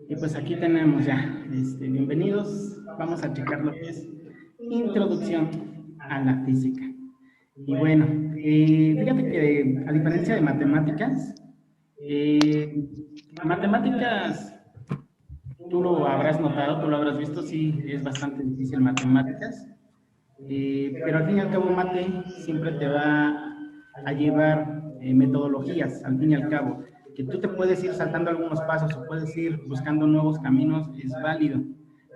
Y pues aquí tenemos ya, bienvenidos, vamos a checar lo que es introducción a la física. Y bueno, fíjate que a diferencia de matemáticas, eh, matemáticas, tú lo habrás notado, tú lo habrás visto, sí, es bastante difícil matemáticas, pero al fin y al cabo mate siempre te va a llevar metodologías, al fin y al cabo, que tú te puedes ir saltando algunos pasos o puedes ir buscando nuevos caminos, es válido,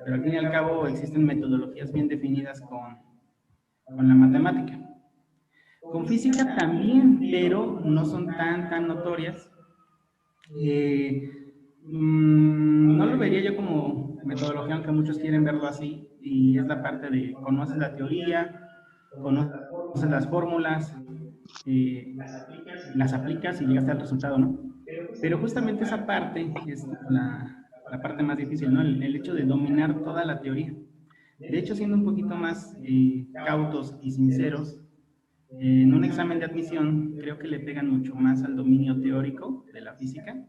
pero al fin y al cabo existen metodologías bien definidas con la matemática. Con física también, pero no son tan notorias. Eh, no lo vería yo como metodología, aunque muchos quieren verlo así, y es la parte de conoces la teoría, conoces las fórmulas, eh, las aplicas y llegaste al resultado, ¿no? Pero justamente esa parte es la parte más difícil, ¿no? El hecho de dominar toda la teoría. De hecho, siendo un poquito más cautos y sinceros, en un examen de admisión creo que le pegan mucho más al dominio teórico de la física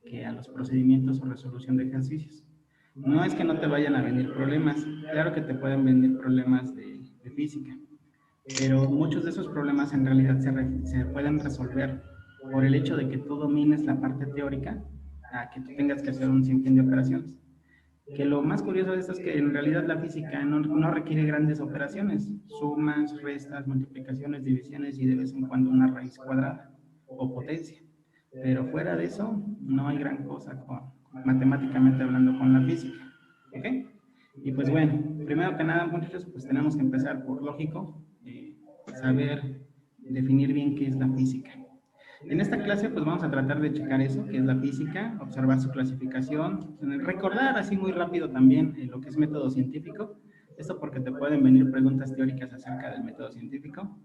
que a los procedimientos o resolución de ejercicios. No es que no te vayan a venir problemas, claro que te pueden venir problemas de física, pero muchos de esos problemas en realidad se pueden resolver por el hecho de que tú domines la parte teórica a que tú tengas que hacer un sinfín de operaciones. Que lo más curioso de esto es que en realidad la física no requiere grandes operaciones, sumas, restas, multiplicaciones, divisiones y de vez en cuando una raíz cuadrada o potencia. Pero fuera de eso, no hay gran cosa matemáticamente hablando con la física. ¿Ok? Y pues bueno, primero que nada, muchachos, pues tenemos que empezar por lógico, saber definir bien qué es la física. En esta clase pues vamos a tratar de checar eso, que es la física, observar su clasificación, recordar así muy rápido también lo que es método científico, esto porque te pueden venir preguntas teóricas acerca del método científico.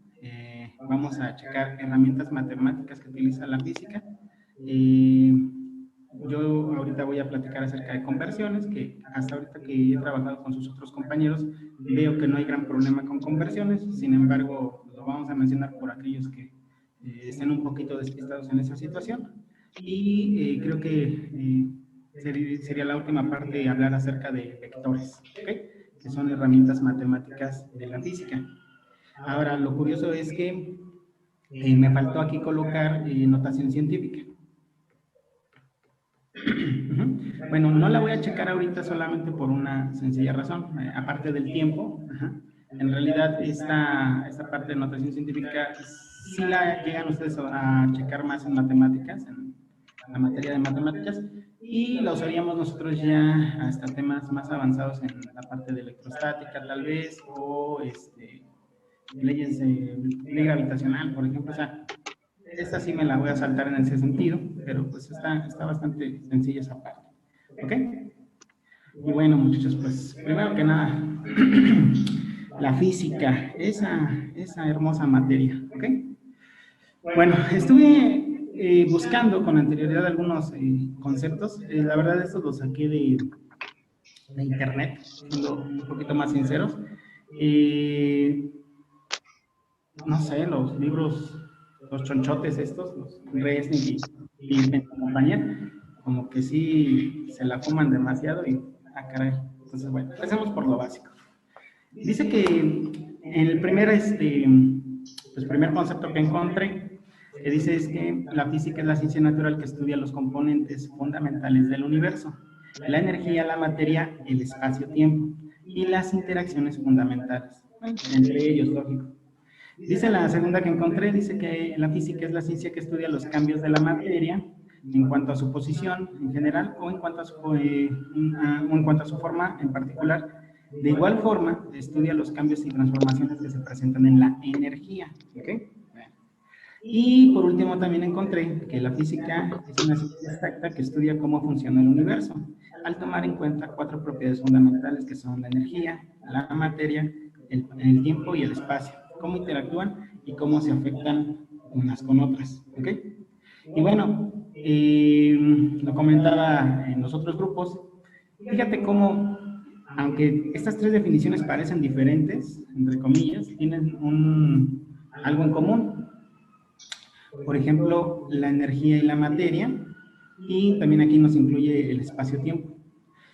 Vamos a checar herramientas matemáticas que utiliza la física. Eh, yo ahorita voy a platicar acerca de conversiones, que hasta ahorita que he trabajado con sus otros compañeros, veo que no hay gran problema con conversiones, sin embargo, lo vamos a mencionar por aquellos que estén un poquito despistados en esa situación. Y creo que sería la última parte hablar acerca de vectores, ¿okay? Que son herramientas matemáticas de la física. Ahora, lo curioso es que me faltó aquí colocar notación científica. Bueno, no la voy a checar ahorita solamente por una sencilla razón, aparte del tiempo. En realidad, esta parte de notación científica sí la llegan ustedes a checar más en matemáticas, en la materia de matemáticas, y la usaríamos nosotros ya hasta temas más avanzados en la parte de electrostática, tal vez, o leyes de ley gravitacional, por ejemplo. O sea, esta sí me la voy a saltar en ese sentido, pero pues está bastante sencilla esa parte. ¿Ok? Y bueno, muchachos, pues primero que nada, la física, esa hermosa materia. ¿Ok? Bueno, estuve buscando con anterioridad algunos conceptos. La verdad, estos los saqué de internet, siendo un poquito más sinceros. Eh, no sé, los libros, los chonchotes estos, los Resnick y compañía, como que sí se la fuman demasiado y, caray. Entonces, bueno, empecemos por lo básico. Dice que en el primer concepto que encontré, que dice es que la física es la ciencia natural que estudia los componentes fundamentales del universo, la energía, la materia, el espacio-tiempo y las interacciones fundamentales, entre ellos, lógico. Dice la segunda que encontré, dice que la física es la ciencia que estudia los cambios de la materia en cuanto a su posición en general o en cuanto a su forma en particular. De igual forma, estudia los cambios y transformaciones que se presentan en la energía. ¿Okay? Y por último también encontré que la física es una ciencia exacta que estudia cómo funciona el universo, al tomar en cuenta cuatro propiedades fundamentales que son la energía, la materia, el tiempo y el espacio, cómo interactúan y cómo se afectan unas con otras. ¿Okay? Y bueno, lo comentaba en los otros grupos, fíjate cómo, aunque estas tres definiciones parecen diferentes, entre comillas, tienen algo en común. Por ejemplo, la energía y la materia, y también aquí nos incluye el espacio-tiempo.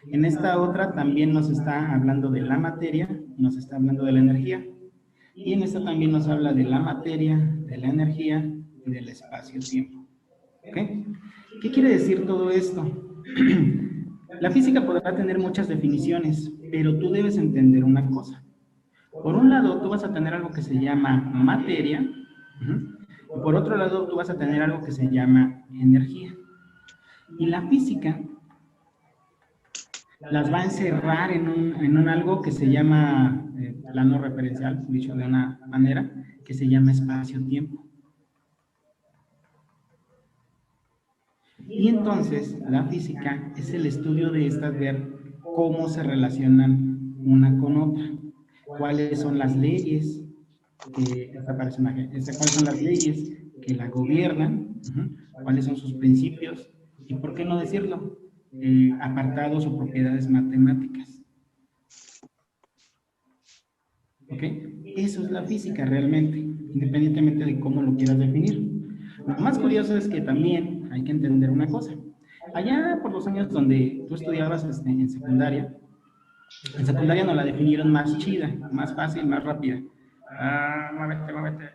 En esta otra también nos está hablando de la materia, nos está hablando de la energía. Y en esta también nos habla de la materia, de la energía y del espacio-tiempo. ¿Ok? ¿Qué quiere decir todo esto? La física podrá tener muchas definiciones, pero tú debes entender una cosa. Por un lado, tú vas a tener algo que se llama materia, y por otro lado, tú vas a tener algo que se llama energía. Y la física las va a encerrar en un algo que se llama plano referencial, dicho de una manera, que se llama espacio-tiempo. Y entonces, la física es el estudio de estas, ver cómo se relacionan una con otra, cuáles son las leyes cuáles son las leyes que la gobiernan, cuáles son sus principios y, por qué no decirlo, apartados o propiedades matemáticas. ¿Ok? Eso es la física realmente, independientemente de cómo lo quieras definir. Lo más curioso es que también hay que entender una cosa. Allá por los años donde tú estudiabas en secundaria nos la definieron más chida, más fácil, más rápida. Muévete.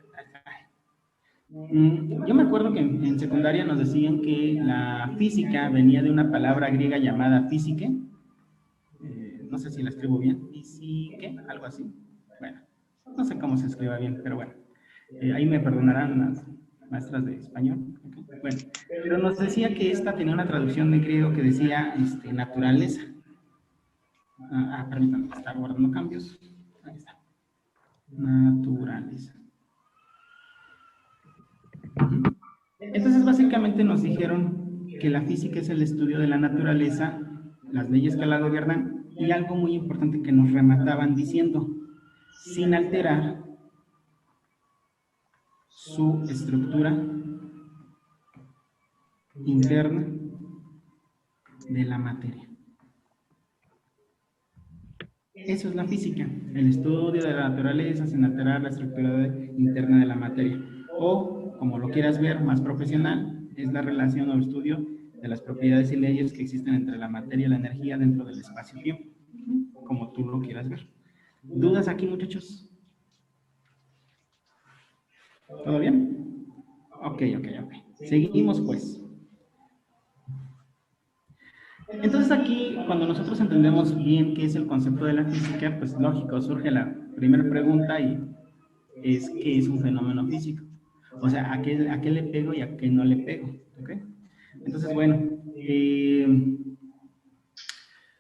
Yo me acuerdo que en secundaria nos decían que la física venía de una palabra griega llamada físique. No sé si la escribo bien. Físique, algo así. Bueno, no sé cómo se escriba bien, pero bueno. Ahí me perdonarán las maestras de español. Okay. Bueno, pero nos decía que esta tenía una traducción de griego que decía naturaleza. Permítanme, está guardando cambios. Ahí está. Naturaleza. Entonces, básicamente nos dijeron que la física es el estudio de la naturaleza, las leyes que la gobiernan, y algo muy importante que nos remataban diciendo, sin alterar su estructura interna de la materia. Eso es la física, el estudio de la naturaleza sin alterar la estructura interna de la materia. O, como lo quieras ver, más profesional, es la relación o estudio de las propiedades y leyes que existen entre la materia y la energía dentro del espacio-tiempo, como tú lo quieras ver. ¿Dudas aquí, muchachos? ¿Todo bien? Ok. Seguimos, pues. Entonces aquí, cuando nosotros entendemos bien qué es el concepto de la física, pues lógico, surge la primera pregunta y es ¿qué es un fenómeno físico? O sea, ¿a qué le pego y a qué no le pego? ¿Okay? Entonces, bueno,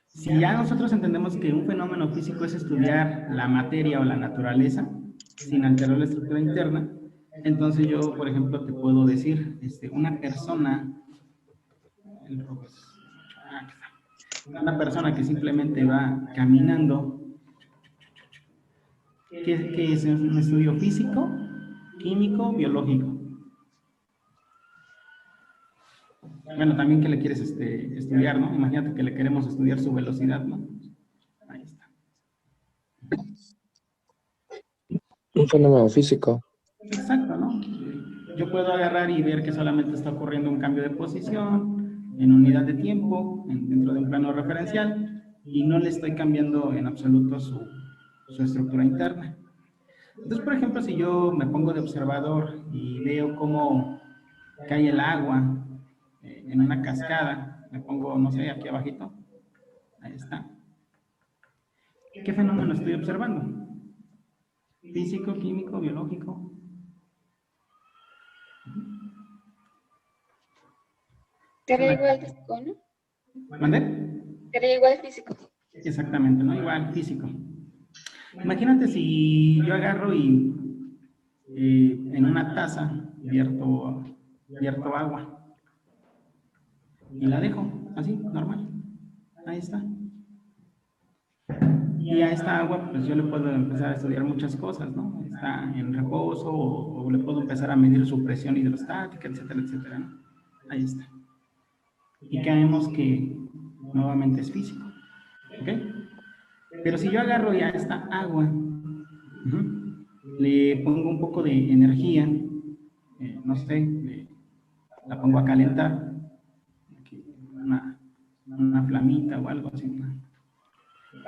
si ya nosotros entendemos que un fenómeno físico es estudiar la materia o la naturaleza sin alterar la estructura interna, entonces yo, por ejemplo, te puedo decir, una persona, una persona que simplemente va caminando, ¿qué es un estudio físico, químico, biológico? Bueno, también que le quieres estudiar, ¿no? Imagínate que le queremos estudiar su velocidad, ¿no? Ahí está. Un fenómeno físico. Exacto, ¿no? Yo puedo agarrar y ver que solamente está ocurriendo un cambio de posición en unidad de tiempo, dentro de un plano referencial, y no le estoy cambiando en absoluto su estructura interna. Entonces, por ejemplo, si yo me pongo de observador y veo cómo cae el agua en una cascada, me pongo, no sé, aquí abajito, ahí está. ¿Qué fenómeno estoy observando? ¿Físico, químico, biológico? Sería igual físico, ¿no? ¿Mande? Sería igual físico. Exactamente, ¿no? Igual, físico. Imagínate si yo agarro y en una taza vierto agua y la dejo así, normal. Ahí está. Y a esta agua, pues yo le puedo empezar a estudiar muchas cosas, ¿no? Está en reposo o le puedo empezar a medir su presión hidrostática, etcétera, etcétera, ¿no? Ahí está. Y caemos que nuevamente es físico, ¿ok? Pero si yo agarro ya esta agua, le pongo un poco de energía, no sé, la pongo a calentar, aquí, una flamita o algo así, ¿no?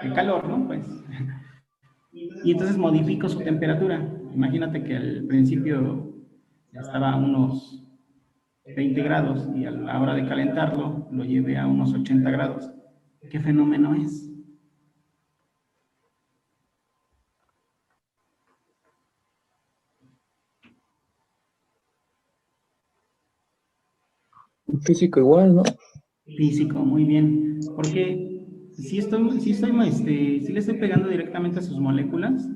El calor, ¿no? Pues. Y entonces modifico su temperatura. Imagínate que al principio estaba a unos 20 grados y a la hora de calentarlo lo llevé a unos 80 grados. ¿Qué fenómeno es? Físico igual, ¿no? Físico, muy bien. Porque si le estoy pegando directamente a sus moléculas,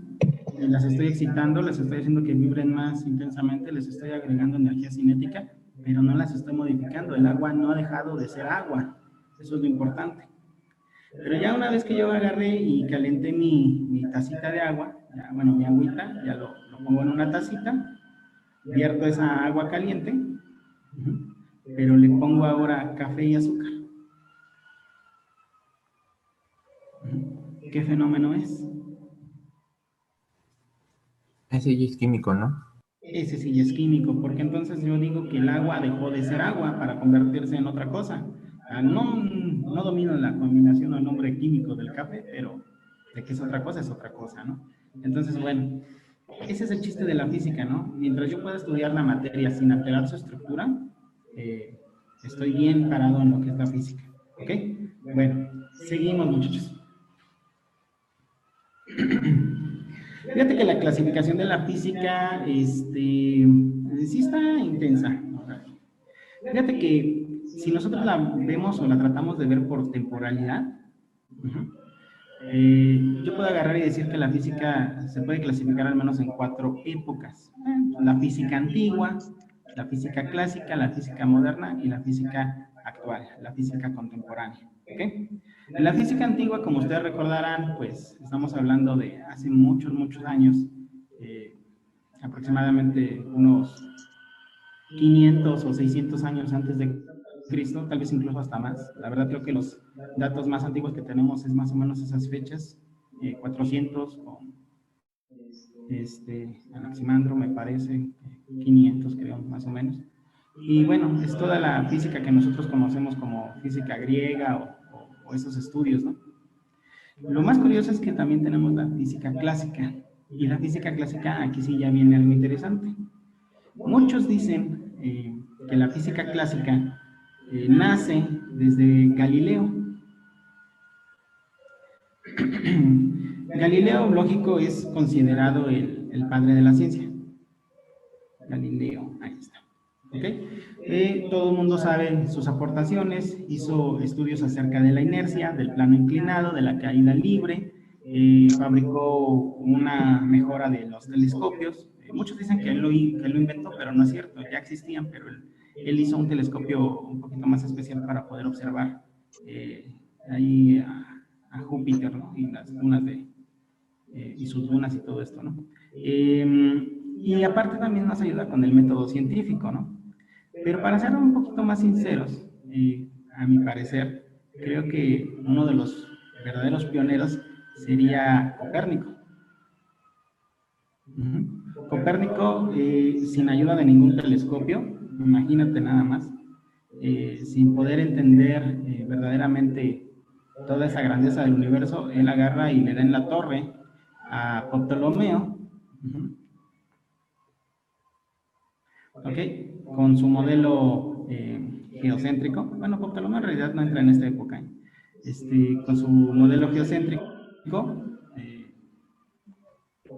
las estoy excitando, las estoy haciendo que vibren más intensamente, les estoy agregando energía cinética, pero no las estoy modificando. El agua no ha dejado de ser agua. Eso es lo importante. Pero ya una vez que yo agarré y calenté mi tacita de agua, ya, bueno, mi agüita, ya lo pongo en una tacita, vierto esa agua caliente, pero le pongo ahora café y azúcar. ¿Qué fenómeno es? Ese ya es químico, ¿no? Ese sí es químico, porque entonces yo digo que el agua dejó de ser agua para convertirse en otra cosa. No domino la combinación o el nombre químico del café, pero de que es otra cosa, ¿no? Entonces, bueno, ese es el chiste de la física, ¿no? Mientras yo pueda estudiar la materia sin alterar su estructura, estoy bien parado en lo que es la física, ¿ok? Bueno, seguimos, muchachos. Fíjate que la clasificación de la física, sí está intensa. Fíjate que si nosotros la vemos o la tratamos de ver por temporalidad, yo puedo agarrar y decir que la física se puede clasificar al menos en 4 épocas. La física antigua, la física clásica, la física moderna y la física actual, la física contemporánea. ¿Okay? En la física antigua, como ustedes recordarán, pues estamos hablando de hace muchos, muchos años, aproximadamente unos 500 o 600 años antes de Cristo, tal vez incluso hasta más. La verdad creo que los datos más antiguos que tenemos es más o menos esas fechas, 400 con Anaximandro, me parece, 500 creo, más o menos. Y bueno, es toda la física que nosotros conocemos como física griega o esos estudios, ¿no? Lo más curioso es que también tenemos la física clásica, y la física clásica, aquí sí ya viene algo interesante. Muchos dicen que la física clásica nace desde Galileo. Galileo, lógico, es considerado el padre de la ciencia. Galileo, ahí está. ¿Okay? Todo el mundo sabe sus aportaciones, hizo estudios acerca de la inercia, del plano inclinado, de la caída libre, fabricó una mejora de los telescopios. Muchos dicen que él lo inventó, pero no es cierto, ya existían, pero él hizo un telescopio un poquito más especial para poder observar ahí a Júpiter, ¿no? Y las lunas y sus lunas y todo esto, ¿no? Y aparte también nos ayuda con el método científico, ¿no? Pero para ser un poquito más sinceros, a mi parecer, creo que uno de los verdaderos pioneros sería Copérnico. Copérnico, sin ayuda de ningún telescopio, imagínate nada más, sin poder entender verdaderamente toda esa grandeza del universo, él agarra y le da en la torre a Ptolomeo, ¿ok? Con su modelo geocéntrico. Bueno, Ptolomeo en realidad no entra en esta época. Con su modelo geocéntrico,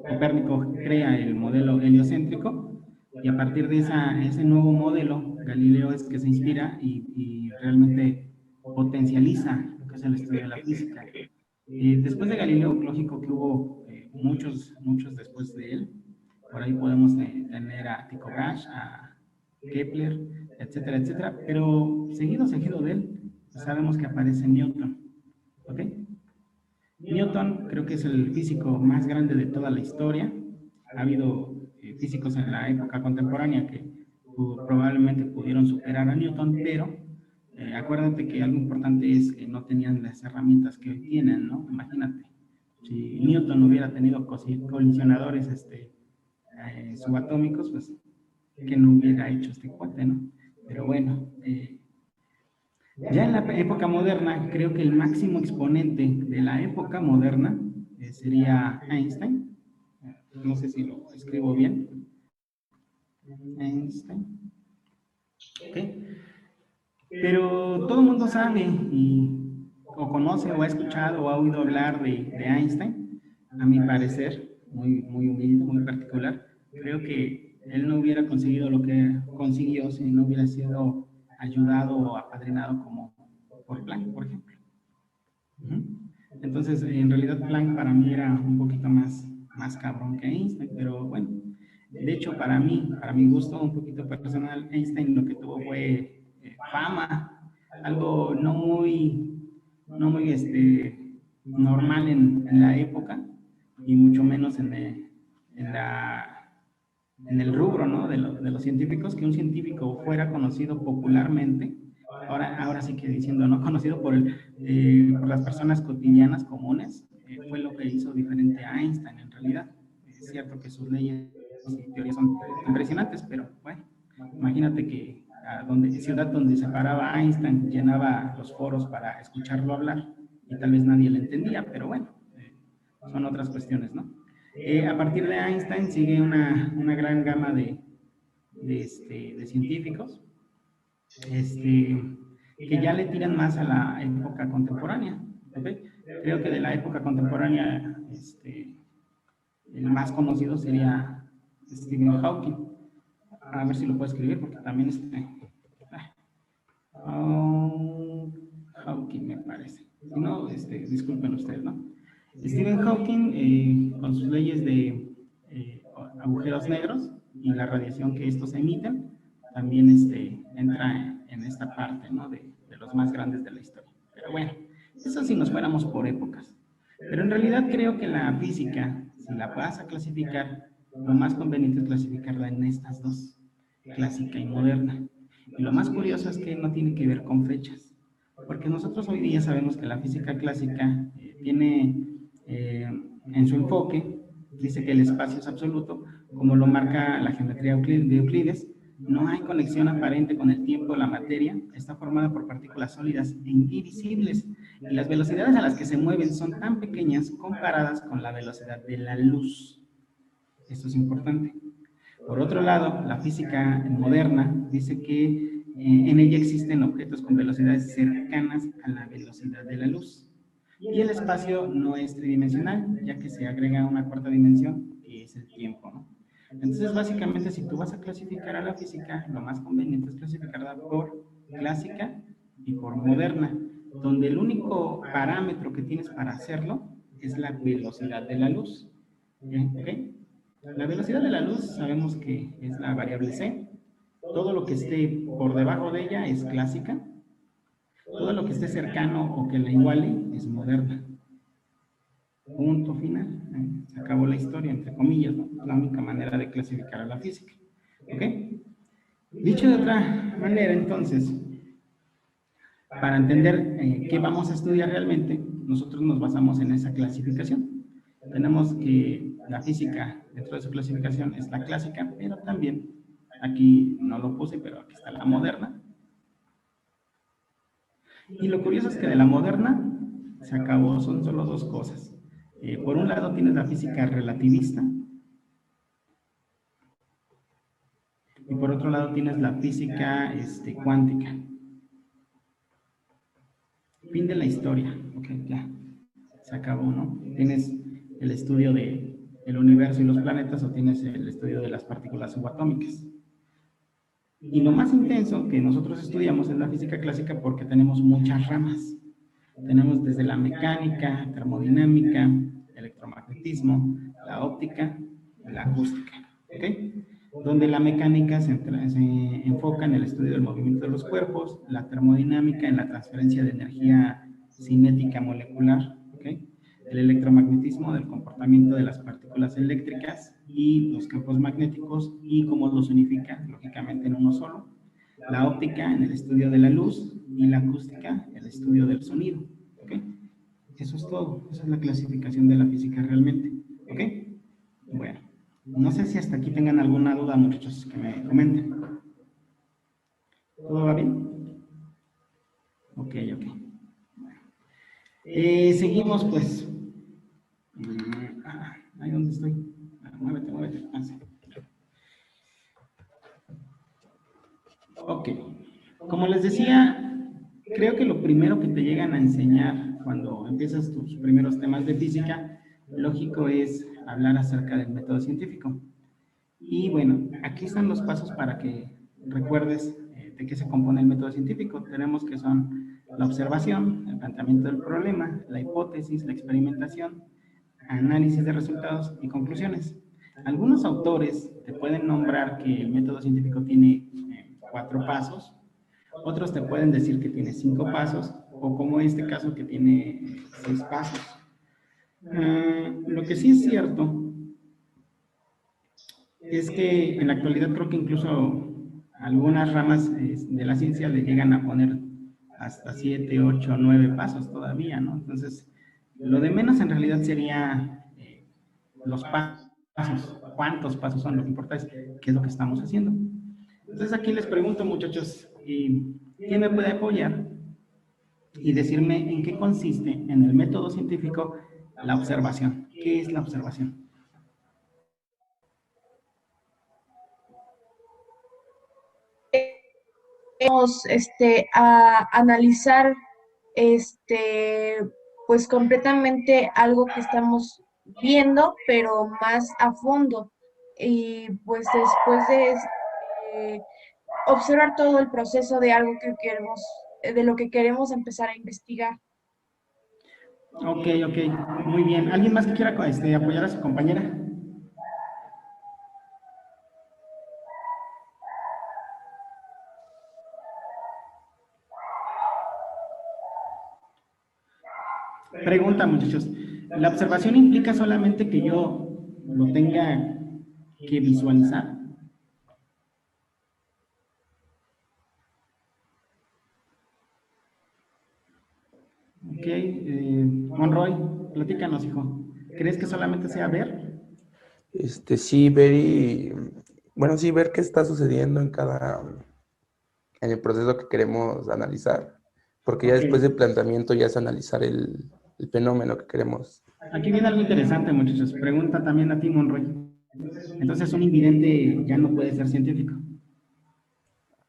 Copérnico crea el modelo heliocéntrico, y a partir de ese nuevo modelo, Galileo es que se inspira y realmente potencializa lo que es el estudio de la física. Después de Galileo, lógico que hubo muchos después de él. Por ahí podemos tener a Tycho Brahe, a Kepler, etcétera, etcétera. Pero seguido de él, sabemos que aparece Newton. ¿Ok? Newton creo que es el físico más grande de toda la historia. Ha habido físicos en la época contemporánea que probablemente pudieron superar a Newton, pero acuérdate que algo importante es que no tenían las herramientas que hoy tienen, ¿no? Imagínate, si Newton hubiera tenido colisionadores subatómicos, pues que no hubiera hecho este cuate, ¿no? Pero bueno, Ya en la época moderna, creo que el máximo exponente de la época moderna sería Einstein. No sé si lo escribo bien. Einstein. ¿Ok? Pero todo el mundo sabe o conoce o ha escuchado o ha oído hablar de Einstein. A mi parecer, muy humilde, muy particular. Creo que él no hubiera conseguido lo que consiguió si no hubiera sido ayudado o apadrinado como por Planck, por ejemplo. Entonces, en realidad Planck para mí era un poquito más cabrón que Einstein, pero bueno, de hecho para mí, para mi gusto un poquito personal, Einstein lo que tuvo fue fama, algo no muy normal en la época y mucho menos en la, en el rubro, ¿no? De los científicos, que un científico fuera conocido popularmente, ahora sí que diciendo, ¿no? Conocido por las personas cotidianas comunes, fue lo que hizo diferente a Einstein en realidad. Es cierto que sus leyes y teorías son impresionantes, pero bueno, imagínate que ciudad donde se paraba Einstein llenaba los foros para escucharlo hablar y tal vez nadie le entendía, pero bueno, son otras cuestiones, ¿no? A partir de Einstein sigue una gran gama de científicos que ya le tiran más a la época contemporánea. ¿Okay? Creo que de la época contemporánea el más conocido sería Stephen Hawking. A ver si lo puedo escribir porque también Hawking me parece. Si no, disculpen ustedes, ¿no? Stephen Hawking, con sus leyes de agujeros negros y la radiación que estos emiten, también entra en esta parte, ¿no? de los más grandes de la historia. Pero bueno, eso si nos fuéramos por épocas. Pero en realidad creo que la física, si la vas a clasificar, lo más conveniente es clasificarla en estas dos, clásica y moderna. Y lo más curioso es que no tiene que ver con fechas, porque nosotros hoy día sabemos que la física clásica tiene en su enfoque, dice que el espacio es absoluto, como lo marca la geometría de Euclides, no hay conexión aparente con el tiempo, la materia está formada por partículas sólidas e indivisibles, y las velocidades a las que se mueven son tan pequeñas comparadas con la velocidad de la luz. Esto es importante. Por otro lado, la física moderna dice que en ella existen objetos con velocidades cercanas a la velocidad de la luz. Y el espacio no es tridimensional, ya que se agrega una cuarta dimensión, que es el tiempo, ¿no? Entonces, básicamente, si tú vas a clasificar a la física, lo más conveniente es clasificarla por clásica y por moderna, donde el único parámetro que tienes para hacerlo es la velocidad de la luz. ¿Okay? La velocidad de la luz sabemos que es la variable c. Todo lo que esté por debajo de ella es clásica. Todo lo que esté cercano o que la iguale es moderna. Punto final. Se acabó la historia, entre comillas, ¿no? Es la única manera de clasificar a la física. ¿Ok? Dicho de otra manera, entonces, para entender qué vamos a estudiar realmente, nosotros nos basamos en esa clasificación. Tenemos que la física, dentro de su clasificación, es la clásica, pero también, aquí no lo puse, pero aquí está la moderna. Y lo curioso es que de la moderna se acabó, son solo dos cosas. Por un lado tienes la física relativista y por otro lado tienes la física cuántica. Fin de la historia. Ok, ya. Se acabó, ¿no? Tienes el estudio del universo y los planetas o tienes el estudio de las partículas subatómicas. Y lo más intenso que nosotros estudiamos es la física clásica porque tenemos muchas ramas. Tenemos desde la mecánica, termodinámica, electromagnetismo, la óptica y la acústica. ¿Okay? Donde la mecánica se enfoca en el estudio del movimiento de los cuerpos, la termodinámica en la transferencia de energía cinética molecular, ¿okay? El electromagnetismo del comportamiento de las partículas eléctricas y los campos magnéticos y cómo los unifica, lógicamente, en uno solo. La óptica en el estudio de la luz y la acústica el estudio del sonido. ¿Okay? Eso es todo. Esa es la clasificación de la física realmente. ¿Ok? Bueno, no sé si hasta aquí tengan alguna duda, muchachos, que me comenten. ¿Todo va bien? Ok, ok. Seguimos, pues. Ahí donde estoy. Muévete, muévete. Sí. Ok. Como les decía, creo que lo primero que te llegan a enseñar cuando empiezas tus primeros temas de física, lógico es hablar acerca del método científico. Y bueno, aquí están los pasos para que recuerdes de qué se compone el método científico. Tenemos que son la observación, el planteamiento del problema, la hipótesis, la experimentación, análisis de resultados y conclusiones. Algunos autores te pueden nombrar que el método científico tiene 4 pasos, otros te pueden decir que tiene 5 pasos, o como en este caso que tiene 6 pasos. Lo que sí es cierto es que en la actualidad creo que incluso algunas ramas de la ciencia le llegan a poner hasta 7, 8, 9 pasos todavía, ¿no? Entonces, lo de menos en realidad sería los pasos, cuántos pasos son, lo que importa es qué es lo que estamos haciendo. Entonces aquí les pregunto, muchachos, ¿quién me puede apoyar y decirme en qué consiste en el método científico la observación? ¿Qué es la observación? Vamos a analizar pues completamente algo que estamos viendo, pero más a fondo. Y pues después de observar todo el proceso de algo que queremos, de lo que queremos empezar a investigar. Ok, ok, muy bien. ¿Alguien más que quiera apoyar a su compañera? Pregunta, muchachos. ¿La observación implica solamente que yo lo tenga que visualizar? Ok, Monroy, platícanos, hijo. ¿Crees que solamente sea ver? Sí, ver bueno, sí, ver qué está sucediendo en el proceso que queremos analizar, porque ya Ok. después del planteamiento ya es analizar el fenómeno que queremos. Aquí viene algo interesante, muchachos. Pregunta también a ti, Monroy. Entonces, un invidente ya no puede ser científico.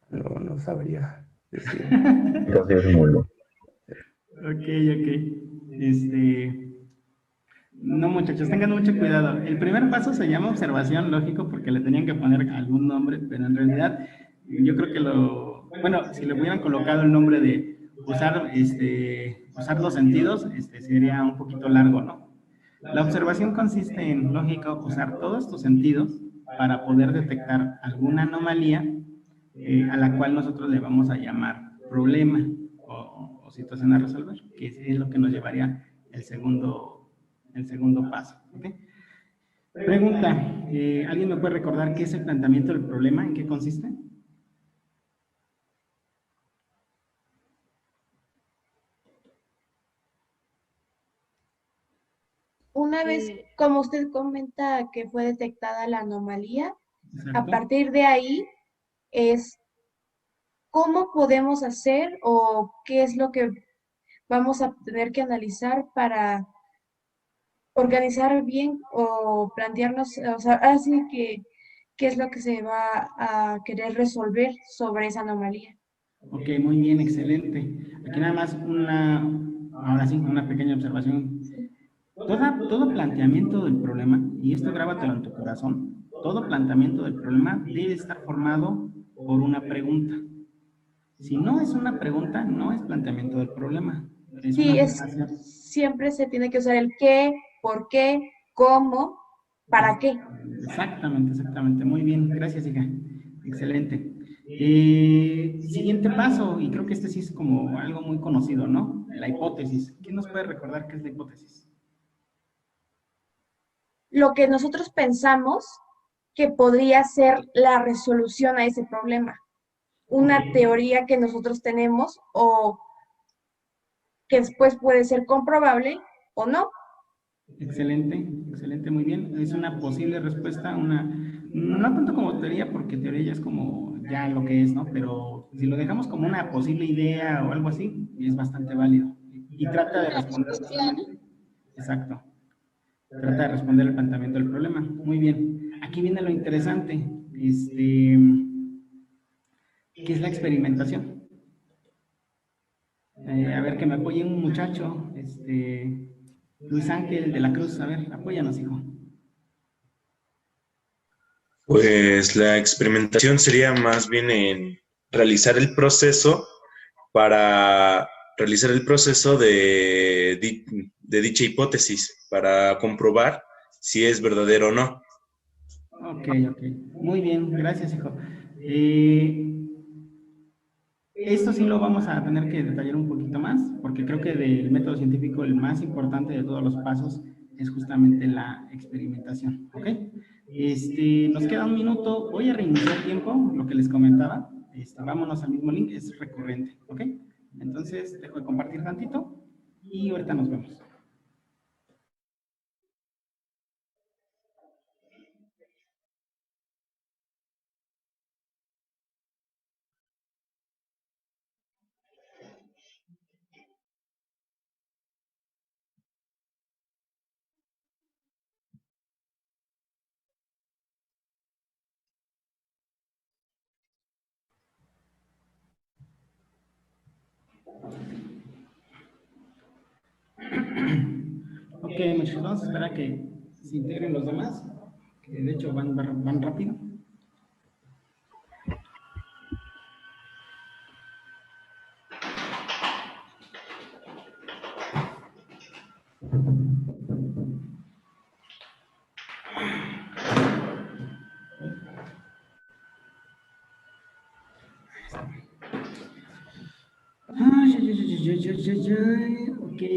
No sabría decir. Entonces es mulo. Ok, ok. No, muchachos, tengan mucho cuidado. El primer paso se llama observación, lógico, porque le tenían que poner algún nombre, pero en realidad yo creo que bueno, si le hubieran colocado el nombre de usar los sentidos, sería un poquito largo, ¿no? La observación consiste en, lógico, usar todos tus sentidos para poder detectar alguna anomalía a la cual nosotros le vamos a llamar problema o situación a resolver, que es lo que nos llevaría el segundo paso. ¿Okay? Pregunta, ¿alguien me puede recordar qué es el planteamiento del problema? ¿En qué consiste? Una vez, como usted comenta, que fue detectada la anomalía, a Exacto. partir de ahí es cómo podemos hacer o qué es lo que vamos a tener que analizar para organizar bien o plantearnos, o sea, así que qué es lo que se va a querer resolver sobre esa anomalía. Ok, muy bien, excelente. Aquí nada más ahora sí, una pequeña observación. Todo planteamiento del problema, y esto grábatelo en tu corazón, todo planteamiento del problema debe estar formado por una pregunta. Si no es una pregunta, no es planteamiento del problema. Es una Sí, afirmación. siempre se tiene que usar el qué, por qué, cómo, para qué. Exactamente, exactamente. Muy bien, gracias, hija. Excelente. Siguiente paso, y creo que este sí es como algo muy conocido, ¿no? La hipótesis. ¿Quién nos puede recordar qué es la hipótesis? Lo que nosotros pensamos que podría ser la resolución a ese problema. Ok, Una teoría que nosotros tenemos o que después puede ser comprobable o no. excelente, excelente, muy bien. Es una posible respuesta, no tanto como teoría, porque teoría ya es como ya lo que es, ¿no? Pero Si lo dejamos como una posible idea o algo así, es bastante válido. Y trata de responder solamente. Exacto. Trata de responder el planteamiento del problema. Muy bien. Aquí viene lo interesante. ¿Qué es la experimentación? A ver, que me apoye un muchacho. Luis Ángel de la Cruz. A ver, apóyanos, hijo. Pues la experimentación sería más bien en realizar el proceso para realizar el proceso de dicha hipótesis para comprobar si es verdadero o no. Ok. Muy bien, gracias, hijo. Esto sí lo vamos a tener que detallar un poquito más, porque creo que del método científico el más importante de todos los pasos es justamente la experimentación, ¿ok? Nos queda un minuto, voy a reiniciar tiempo, lo que les comentaba, vámonos al mismo link, es recurrente, ¿ok? Entonces, dejo de compartir tantito y ahorita nos vemos. Ok, muchachos, vamos a esperar a que se integren los demás, que de hecho van rápido.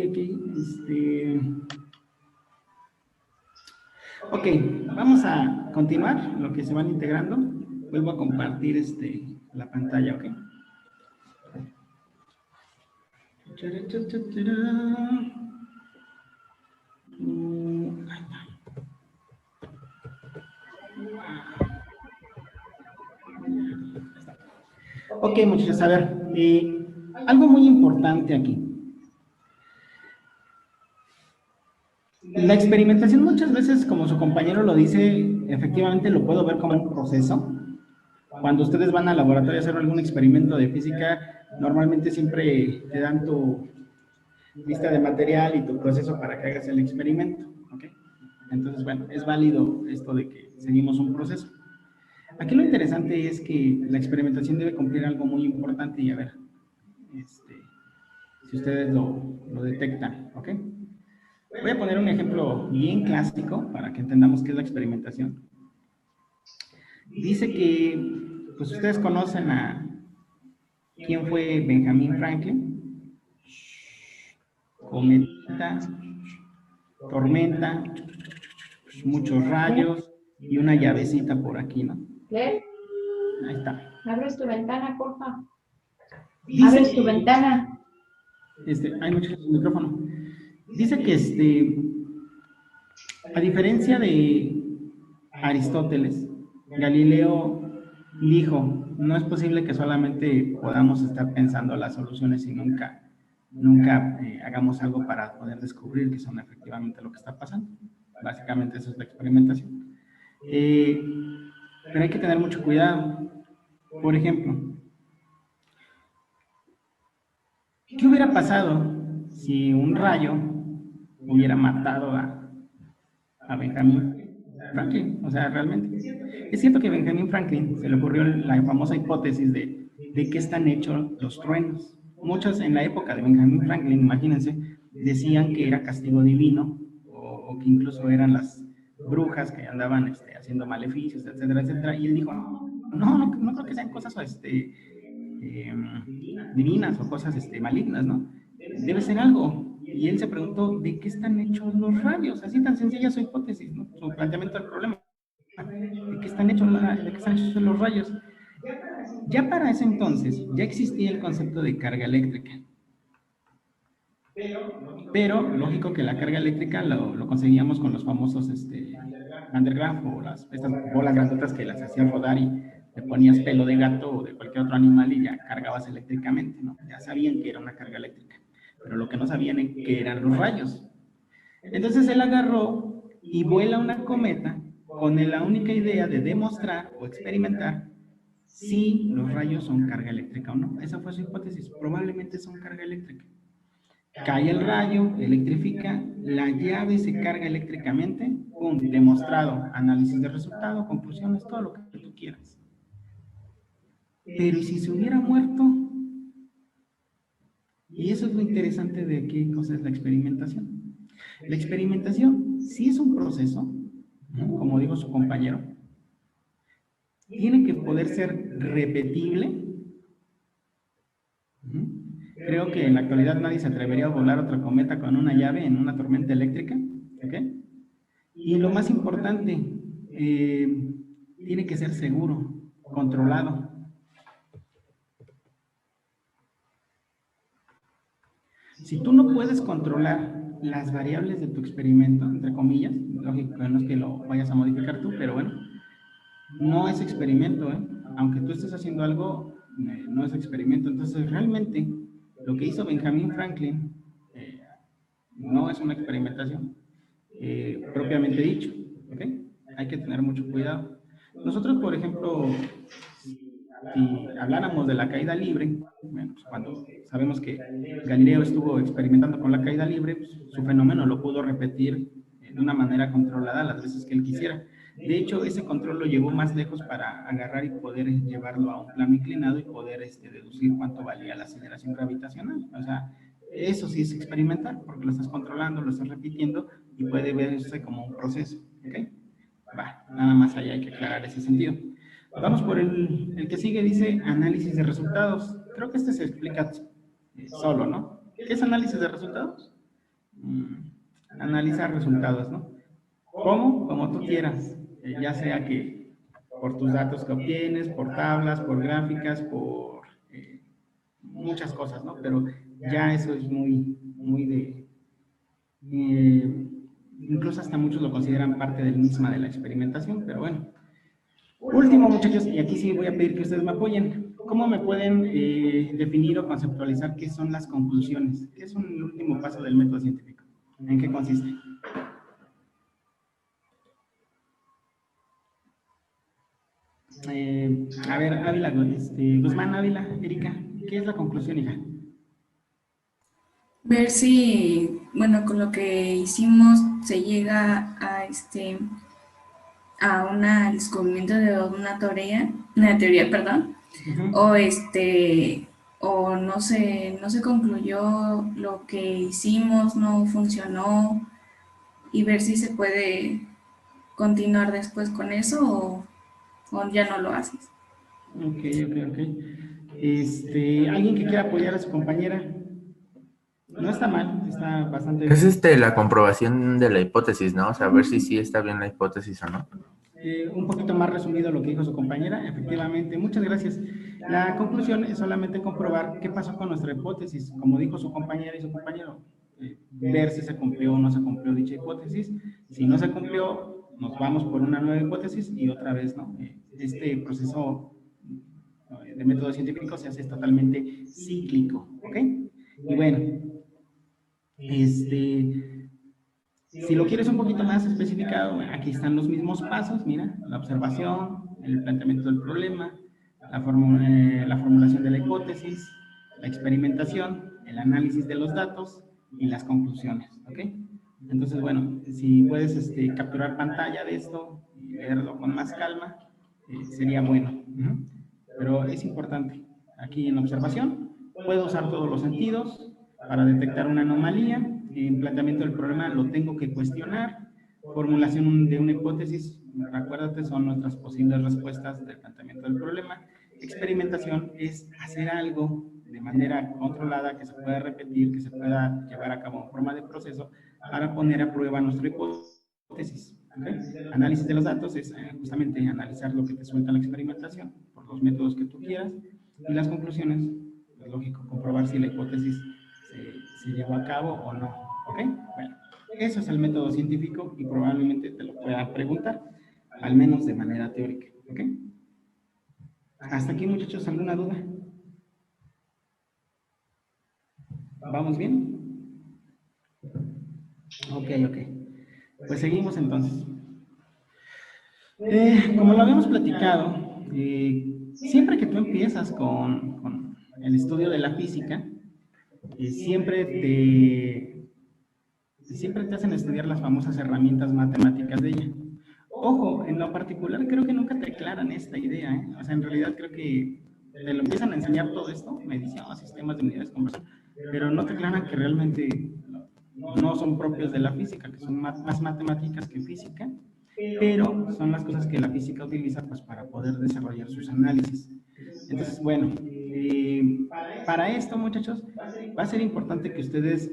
Ok. Ok, vamos a continuar lo que se van integrando. Vuelvo a compartir la pantalla, ok. Ok, muchachos, a ver, algo muy importante aquí. La experimentación muchas veces, como su compañero lo dice, efectivamente lo puedo ver como un proceso. Cuando ustedes van al laboratorio a hacer algún experimento de física, normalmente siempre te dan tu lista de material y tu proceso para que hagas el experimento, ¿ok? Entonces, bueno, es válido esto de que seguimos un proceso. Aquí lo interesante es que la experimentación debe cumplir algo muy importante y a ver, si ustedes lo detectan, ¿ok? Voy a poner un ejemplo bien clásico para que entendamos qué es la experimentación. Dice que, pues ustedes conocen a quién fue Benjamin Franklin. Cometa, tormenta, muchos rayos y una llavecita por aquí, ¿no? ¿Qué? Ahí está. Abres tu ventana, porfa. Dice Abres que, tu ventana. hay mucho micrófono. Dice que a diferencia de Aristóteles, Galileo dijo, no es posible que solamente podamos estar pensando las soluciones y nunca hagamos algo para poder descubrir que son efectivamente lo que está pasando. Básicamente eso es la experimentación. Pero hay que tener mucho cuidado. Por ejemplo, ¿qué hubiera pasado si un rayo hubiera matado a Benjamin Franklin? O sea, realmente. Es cierto que a Benjamin Franklin se le ocurrió la famosa hipótesis de qué están hechos los truenos. Muchos en la época de Benjamin Franklin, imagínense, decían que era castigo divino o que incluso eran las brujas que andaban haciendo maleficios, etcétera, etcétera. Y él dijo, no creo que sean cosas divinas o cosas malignas, ¿no? Debe ser algo. Y él se preguntó, ¿de qué están hechos los rayos? Así tan sencilla su hipótesis, ¿no? Su planteamiento del problema. ¿De qué están hechos los rayos? Ya para ese entonces, ya existía el concepto de carga eléctrica. Pero, lógico que la carga eléctrica lo conseguíamos con los famosos Van der Graaf o estas bolas grandotas que las hacían rodar y le ponías pelo de gato o de cualquier otro animal y ya cargabas eléctricamente, ¿no? Ya sabían que era una carga eléctrica, pero lo que no sabían es que eran los rayos. Entonces él agarró y vuela una cometa con la única idea de demostrar o experimentar si los rayos son carga eléctrica o no. Esa fue su hipótesis, probablemente son carga eléctrica. Cae el rayo, electrifica, la llave se carga eléctricamente, ¡pum! Demostrado, análisis de resultado, conclusiones, todo lo que tú quieras. Pero ¿y si se hubiera muerto? Y eso es lo interesante de qué cosa es la experimentación. La experimentación sí es un proceso, ¿no? Como dijo su compañero, tiene que poder ser repetible. Creo que en la actualidad nadie se atrevería a volar otra cometa con una llave en una tormenta eléctrica, ¿ok? Y lo más importante, tiene que ser seguro, controlado. Si tú no puedes controlar las variables de tu experimento, entre comillas, lógico, no es que lo vayas a modificar tú, pero bueno, no es experimento, ¿eh? Aunque tú estés haciendo algo, no es experimento. Entonces, realmente, lo que hizo Benjamin Franklin no es una experimentación, propiamente dicho, ¿ok? Hay que tener mucho cuidado. Nosotros, por ejemplo, si habláramos de la caída libre, bueno, pues cuando sabemos que Galileo estuvo experimentando con la caída libre, pues su fenómeno lo pudo repetir de una manera controlada las veces que él quisiera. De hecho, ese control lo llevó más lejos para agarrar y poder llevarlo a un plano inclinado y poder deducir cuánto valía la aceleración gravitacional. O sea, eso sí es experimentar, porque lo estás controlando, lo estás repitiendo y puede verse como un proceso. ¿Ok? Va, nada más allá hay que aclarar ese sentido. Vamos por el que sigue, dice análisis de resultados. Creo que se explica solo, ¿no? ¿Qué es análisis de resultados? Analizar resultados, ¿no? ¿Cómo? Como tú quieras, ya sea que por tus datos que obtienes, por tablas, por gráficas, por muchas cosas, ¿no? Pero ya eso es muy de... incluso hasta muchos lo consideran parte del misma de la experimentación, pero bueno. Último, muchachos, y aquí sí voy a pedir que ustedes me apoyen. ¿Cómo me pueden definir o conceptualizar qué son las conclusiones? ¿Qué es un último paso del método científico? ¿En qué consiste? A ver, Ávila, Guzmán, Ávila, Erika, ¿qué es la conclusión, hija? Ver si, bueno, con lo que hicimos se llega a un descubrimiento de una teoría, perdón, o no se concluyó lo que hicimos, no funcionó, y ver si se puede continuar después con eso o ya no lo haces. Ok. ¿Alguien que quiera apoyar a su compañera? No está mal, está bastante bien. Es la comprobación de la hipótesis, ¿no? O sea, ver si sí está bien la hipótesis o no. Un poquito más resumido lo que dijo su compañera, efectivamente, muchas gracias. La conclusión es solamente comprobar qué pasó con nuestra hipótesis, como dijo su compañera y su compañero, ver si se cumplió o no se cumplió dicha hipótesis. Si no se cumplió, nos vamos por una nueva hipótesis y otra vez, ¿no? Este proceso de método científico se hace totalmente cíclico, ¿ok? Y bueno, si lo quieres un poquito más especificado, aquí están los mismos pasos, mira, la observación, el planteamiento del problema, la formulación de la hipótesis, la experimentación, el análisis de los datos y las conclusiones, ¿ok? Entonces, bueno, si puedes capturar pantalla de esto y verlo con más calma, sería bueno. Pero es importante, aquí en observación, puedo usar todos los sentidos para detectar una anomalía. En planteamiento del problema lo tengo que cuestionar. Formulación de una hipótesis, acuérdate, son nuestras posibles respuestas del planteamiento del problema. Experimentación es hacer algo de manera controlada, que se pueda repetir, que se pueda llevar a cabo en forma de proceso para poner a prueba nuestra hipótesis. ¿Okay? Análisis de los datos es justamente analizar lo que te suelta la experimentación por los métodos que tú quieras, y las conclusiones, es lógico, comprobar si la hipótesis se llevó a cabo o no. ¿Ok? Bueno, eso es el método científico y probablemente te lo puedan preguntar, al menos de manera teórica. ¿Ok? Hasta aquí, muchachos, ¿alguna duda? ¿Vamos bien? Ok, ok. Pues seguimos entonces. Como lo habíamos platicado, siempre que tú empiezas con el estudio de la física, siempre te hacen estudiar las famosas herramientas matemáticas de ella. Ojo, en lo particular creo que nunca te aclaran esta idea, ¿eh? O sea, en realidad creo que te lo empiezan a enseñar todo esto, medición, sistemas de unidades de conversión, pero no te aclaran que realmente no son propios de la física, que son más matemáticas que física, pero son las cosas que la física utiliza pues, para poder desarrollar sus análisis. Entonces, bueno, para esto, muchachos, va a ser importante que ustedes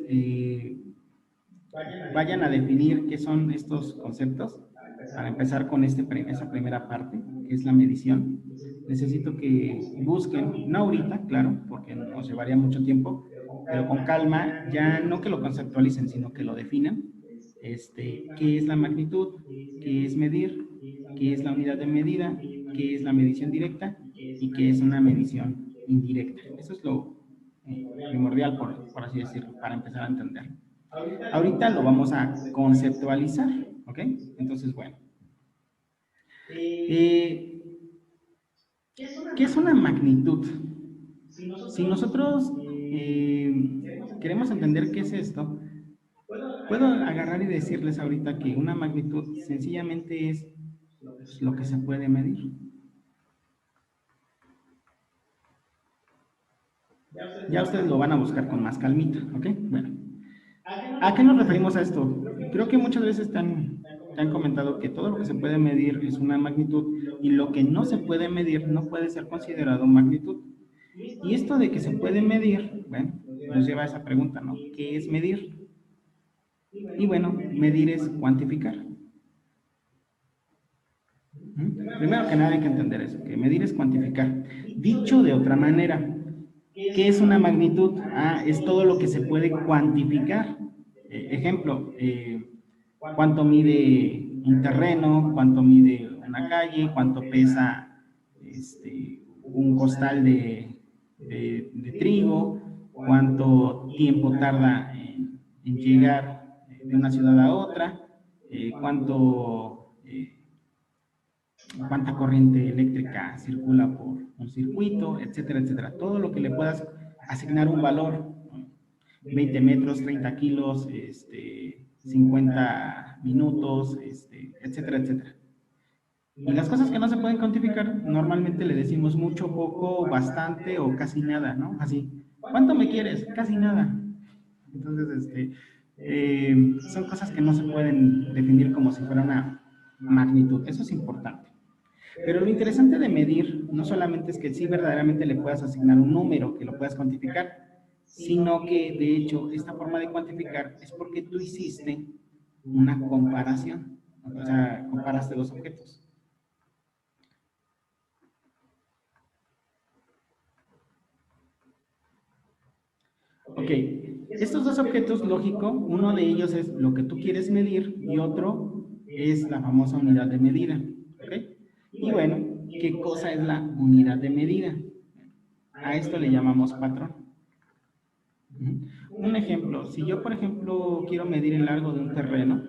vayan a definir qué son estos conceptos. Para empezar con esa primera parte, que es la medición, necesito que busquen, no ahorita, claro, porque nos llevaría mucho tiempo, pero con calma, ya no que lo conceptualicen, sino que lo definan. ¿Qué es la magnitud? ¿Qué es medir? ¿Qué es la unidad de medida? ¿Qué es la medición directa? ¿Y qué es una medición indirecta? Eso es lo primordial, por así decirlo, para empezar a entender. Ahorita lo vamos a conceptualizar, ¿ok? Entonces, bueno. ¿Qué es una magnitud? Si nosotros queremos entender qué es esto, puedo agarrar y decirles ahorita que una magnitud sencillamente es lo que se puede medir. Ya ustedes lo van a buscar con más calmita, ¿ok? Bueno. ¿A qué nos referimos a esto? Creo que muchas veces te han comentado que todo lo que se puede medir es una magnitud y lo que no se puede medir no puede ser considerado magnitud. Y esto de que se puede medir, bueno, nos lleva a esa pregunta, ¿no? ¿Qué es medir? Y bueno, medir es cuantificar. Primero que nada hay que entender eso, que medir es cuantificar. Dicho de otra manera, ¿qué es una magnitud? Es todo lo que se puede cuantificar. Ejemplo, cuánto mide un terreno, cuánto mide una calle, cuánto pesa un costal de trigo, cuánto tiempo tarda en llegar de una ciudad a otra, cuánta corriente eléctrica circula por un circuito, etcétera, etcétera. Todo lo que le puedas asignar un valor, 20 metros, 30 kilos, 50 minutos, etcétera, etcétera. Y las cosas que no se pueden cuantificar, normalmente le decimos mucho, poco, bastante o casi nada, ¿no? Así, ¿cuánto me quieres? Casi nada. Entonces, son cosas que no se pueden definir como si fuera una magnitud. Eso es importante. Pero lo interesante de medir no solamente es que sí verdaderamente le puedas asignar un número, que lo puedas cuantificar, sino que de hecho esta forma de cuantificar es porque tú hiciste una comparación, o sea, comparaste dos objetos. Ok, estos dos objetos, lógico, uno de ellos es lo que tú quieres medir y otro es la famosa unidad de medida, ¿ok? Y bueno, ¿qué cosa es la unidad de medida? A esto le llamamos patrón. Un ejemplo, si yo, por ejemplo, quiero medir el largo de un terreno,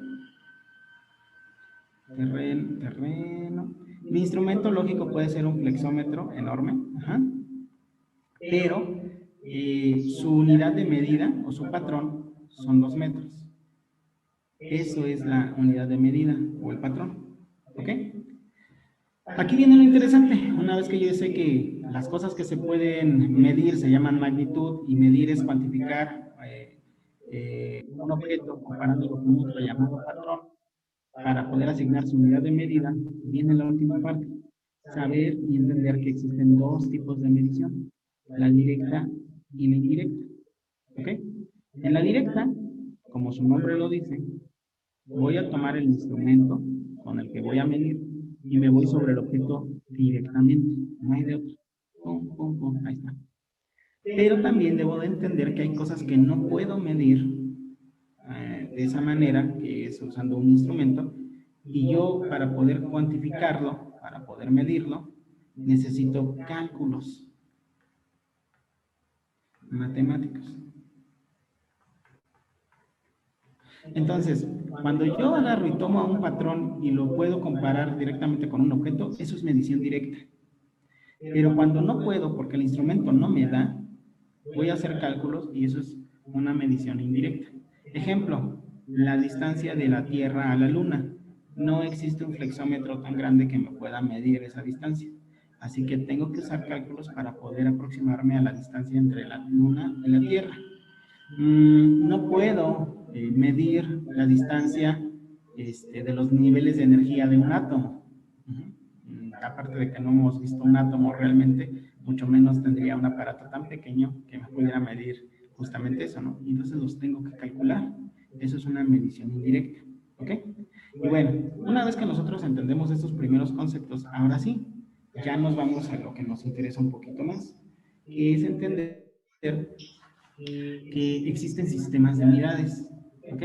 mi instrumento lógico puede ser un flexómetro enorme, pero su unidad de medida o su patrón son 2 metros. Eso es la unidad de medida o el patrón, ¿ok? Aquí viene lo interesante. Una vez que yo sé que las cosas que se pueden medir se llaman magnitud y medir es cuantificar un objeto comparándolo con otro llamado patrón, para poder asignar su unidad de medida, viene la última parte. Saber y entender que existen dos tipos de medición, la directa y la indirecta. ¿Ok? En la directa, como su nombre lo dice, voy a tomar el instrumento con el que voy a medir y me voy sobre el objeto directamente, no hay de otro. Pum, pum, pum, ahí está. Pero también debo de entender que hay cosas que no puedo medir de esa manera, que es usando un instrumento, y yo para poder cuantificarlo, para poder medirlo, necesito cálculos matemáticos. Entonces, cuando yo agarro y tomo un patrón y lo puedo comparar directamente con un objeto, eso es medición directa. Pero cuando no puedo, porque el instrumento no me da, voy a hacer cálculos y eso es una medición indirecta. Ejemplo, la distancia de la Tierra a la Luna. No existe un flexómetro tan grande que me pueda medir esa distancia. Así que tengo que usar cálculos para poder aproximarme a la distancia entre la Luna y la Tierra. No puedo medir la distancia de los niveles de energía de un átomo. Aparte de que no hemos visto un átomo realmente, mucho menos tendría un aparato tan pequeño que me pudiera medir justamente eso, ¿no? Y entonces los tengo que calcular. Eso es una medición indirecta, ¿ok? Y bueno, una vez que nosotros entendemos estos primeros conceptos, ahora sí, ya nos vamos a lo que nos interesa un poquito más, que es entender que existen sistemas de unidades, ¿ok?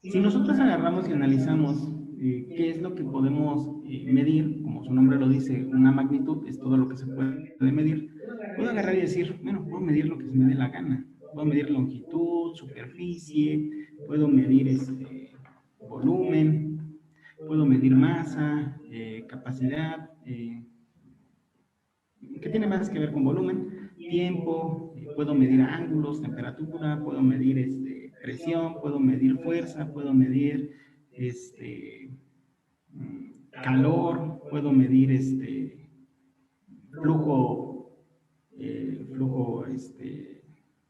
Si nosotros agarramos y analizamos qué es lo que podemos medir, como su nombre lo dice, una magnitud es todo lo que se puede medir, puedo agarrar y decir, bueno, puedo medir lo que se me dé la gana. Puedo medir longitud, superficie, puedo medir volumen, puedo medir masa, capacidad, que tiene más que ver con volumen, tiempo, puedo medir ángulos, temperatura, puedo medir presión, puedo medir fuerza, puedo medir calor, puedo medir flujo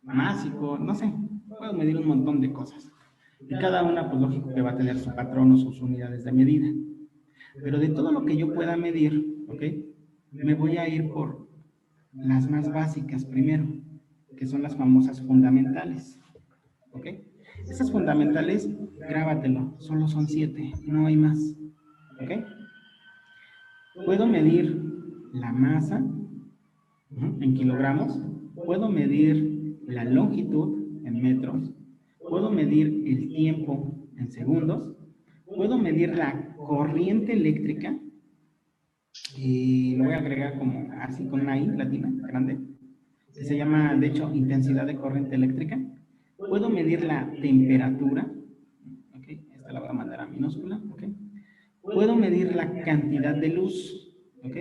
másico, no sé, puedo medir un montón de cosas. Y cada una, pues lógico que va a tener su patrón o sus unidades de medida. Pero de todo lo que yo pueda medir, ¿ok? Me voy a ir por las más básicas primero, que son las famosas fundamentales, ¿ok? Esas fundamentales, grábatelo, solo son 7, no hay más, ¿ok? Puedo medir la masa en kilogramos, puedo medir la longitud en metros, puedo medir el tiempo en segundos, puedo medir la corriente eléctrica, y lo voy a agregar como así con una I latina, grande, que se llama, de hecho, intensidad de corriente eléctrica. Puedo medir la temperatura, ¿ok? Esta la voy a mandar a minúscula, ¿ok? Puedo medir la cantidad de luz, ¿ok?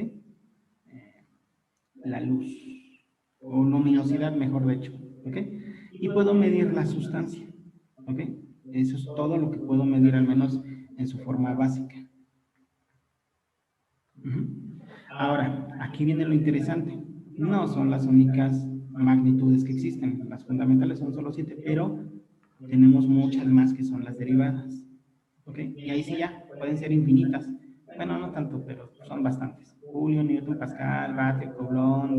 La luz, o luminosidad, mejor dicho, ¿ok? Y puedo medir la sustancia, ¿ok? Eso es todo lo que puedo medir, al menos en su forma básica. Ahora, aquí viene lo interesante. No son las únicas magnitudes que existen. Las fundamentales son solo 7, pero tenemos muchas más que son las derivadas. ¿Ok? Y ahí sí ya, pueden ser infinitas. Bueno, no tanto, pero son bastantes. Julio, Newton, Pascal, vatio, Coulomb,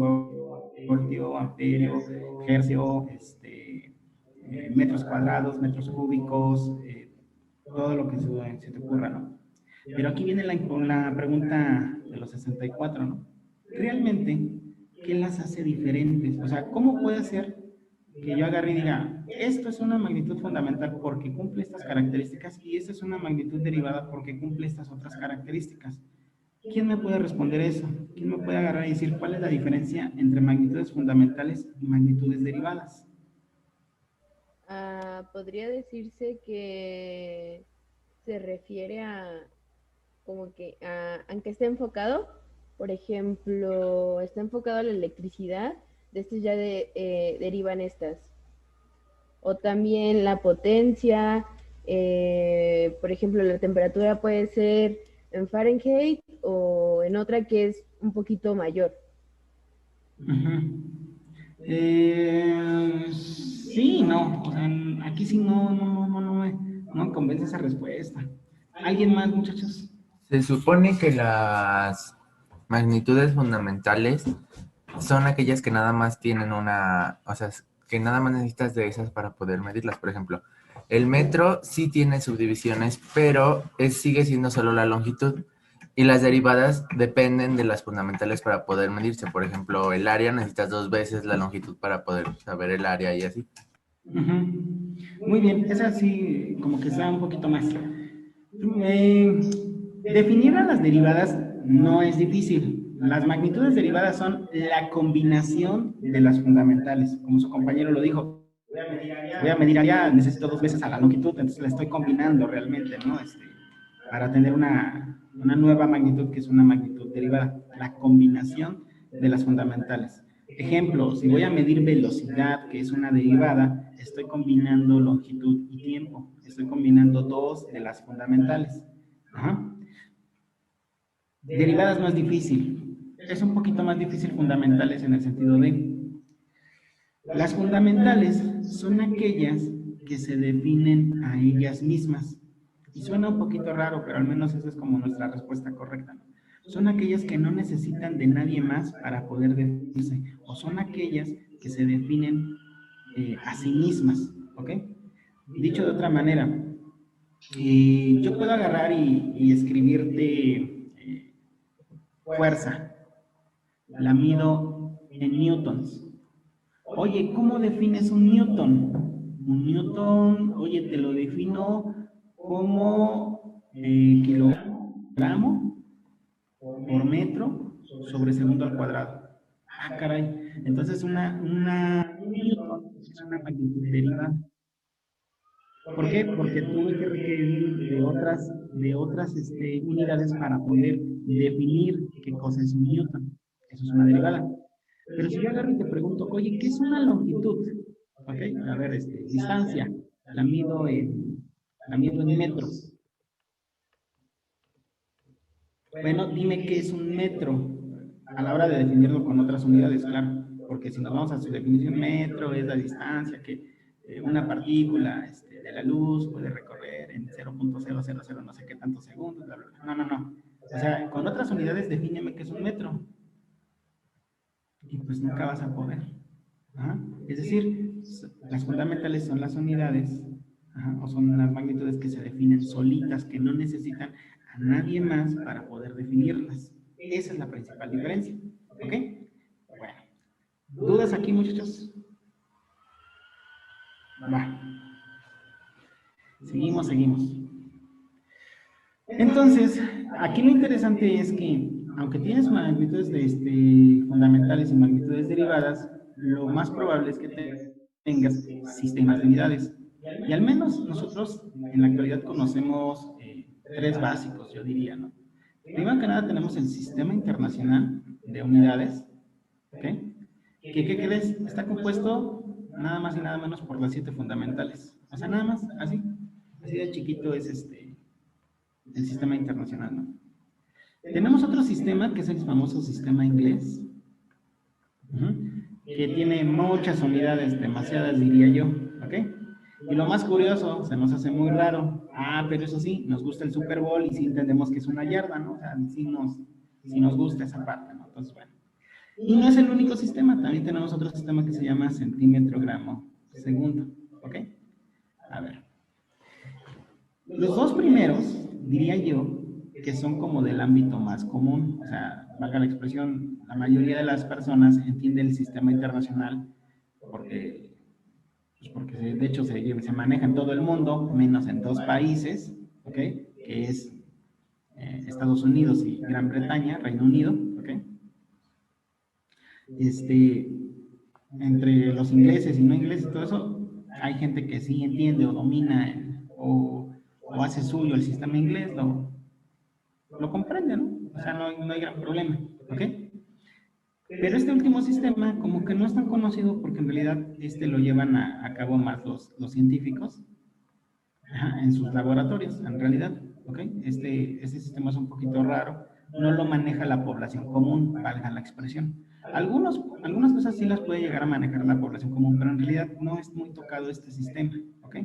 voltio, amperio, hercio, metros cuadrados, metros cúbicos, todo lo que se te ocurra, ¿no? Pero aquí viene la pregunta de los 64, ¿no? Realmente, ¿qué las hace diferentes? O sea, ¿cómo puede ser que yo agarre y diga, esto es una magnitud fundamental porque cumple estas características y esta es una magnitud derivada porque cumple estas otras características? ¿Quién me puede responder eso? ¿Quién me puede agarrar y decir cuál es la diferencia entre magnitudes fundamentales y magnitudes derivadas? Podría decirse que se refiere a como que a que esté enfocado. Por ejemplo, está enfocado a la electricidad, de estos ya derivan estas. O también la potencia, por ejemplo, la temperatura puede ser en Fahrenheit o en otra que es un poquito mayor. Sí, no, o sea, aquí sí no me convence esa respuesta. ¿Alguien más, muchachos? Se supone que las magnitudes fundamentales son aquellas que nada más tienen una, o sea, que nada más necesitas de esas para poder medirlas. Por ejemplo, el metro sí tiene subdivisiones, pero sigue siendo solo la longitud. Y las derivadas dependen de las fundamentales para poder medirse. Por ejemplo, el área necesitas 2 veces la longitud para poder saber el área y así. Muy bien, esa sí como que sea un poquito más. Definir a las derivadas no es difícil. Las magnitudes derivadas son la combinación de las fundamentales, como su compañero lo dijo. Voy a medir allá, necesito 2 veces a la longitud, entonces la estoy combinando realmente, ¿no? Para tener una nueva magnitud que es una magnitud derivada, la combinación de las fundamentales. Ejemplo, si voy a medir velocidad, que es una derivada, estoy combinando longitud y tiempo, estoy combinando 2 de las fundamentales. Ajá. Derivadas no es difícil, es un poquito más difícil fundamentales en el sentido de las fundamentales son aquellas que se definen a ellas mismas. Y suena un poquito raro, pero al menos esa es como nuestra respuesta correcta, ¿no? Son aquellas que no necesitan de nadie más para poder definirse, o son aquellas que se definen a sí mismas, ¿ok? Dicho de otra manera, yo puedo agarrar y escribirte fuerza, la mido en newtons. Oye, ¿cómo defines un newton? Un newton, oye, te lo defino como kilogramo por metro sobre segundo al cuadrado. Ah, caray. Entonces, un newton es una magnitud derivada. ¿Por qué? Porque tuve que requerir de otras unidades para poder definir qué cosa es un newton. Eso es una derivada. Pero si yo agarro y te pregunto, oye, ¿qué es una longitud? Ok, a ver, distancia, la mido en metros. Bueno, dime qué es un metro a la hora de definirlo con otras unidades, claro, porque si nos vamos a su definición, metro es la distancia que una partícula de la luz puede recorrer en 0.000 no sé qué tantos segundos, bla, bla, bla. No. O sea, con otras unidades defíneme qué es un metro. Y pues nunca vas a poder. ¿Ah? Es decir, las fundamentales son las unidades, o son las magnitudes que se definen solitas, que no necesitan a nadie más para poder definirlas. Esa es la principal diferencia. ¿Ok? Bueno. ¿Dudas aquí, muchachos? Va. Seguimos. Entonces, aquí lo interesante es que, aunque tienes magnitudes fundamentales y magnitudes derivadas, lo más probable es que tengas sistemas de unidades. Y al menos nosotros en la actualidad conocemos 3 básicos, yo diría, ¿no? Primero que nada tenemos el Sistema Internacional de Unidades, ¿ok? ¿Qué crees? Está compuesto nada más y nada menos por las 7 fundamentales. O sea, nada más, así de chiquito es el Sistema Internacional, ¿no? Tenemos otro sistema que es el famoso sistema inglés, que tiene muchas unidades, demasiadas diría yo, ¿ok? Y lo más curioso, se nos hace muy raro, pero eso sí, nos gusta el Super Bowl y sí entendemos que es una yarda, ¿no? O sea, sí nos gusta esa parte, ¿no? Entonces, bueno. Y no es el único sistema, también tenemos otro sistema que se llama centímetro gramo segundo, ¿ok? A ver. Los 2 primeros, diría yo, que son como del ámbito más común, o sea, valga la expresión, la mayoría de las personas entiende el sistema internacional porque de hecho se maneja en todo el mundo, menos en 2 países, ¿ok? Que es Estados Unidos y Gran Bretaña, Reino Unido, ¿ok? Entre los ingleses y no ingleses, todo eso, hay gente que sí entiende o domina o hace suyo el sistema inglés, lo comprende, ¿no? O sea, no hay gran problema, ¿ok? Pero este último sistema como que no es tan conocido porque en realidad lo llevan a cabo más los científicos en sus laboratorios, en realidad, ¿ok? Este sistema es un poquito raro, no lo maneja la población común, valga la expresión. Algunas cosas sí las puede llegar a manejar la población común, pero en realidad no es muy tocado este sistema, ¿ok?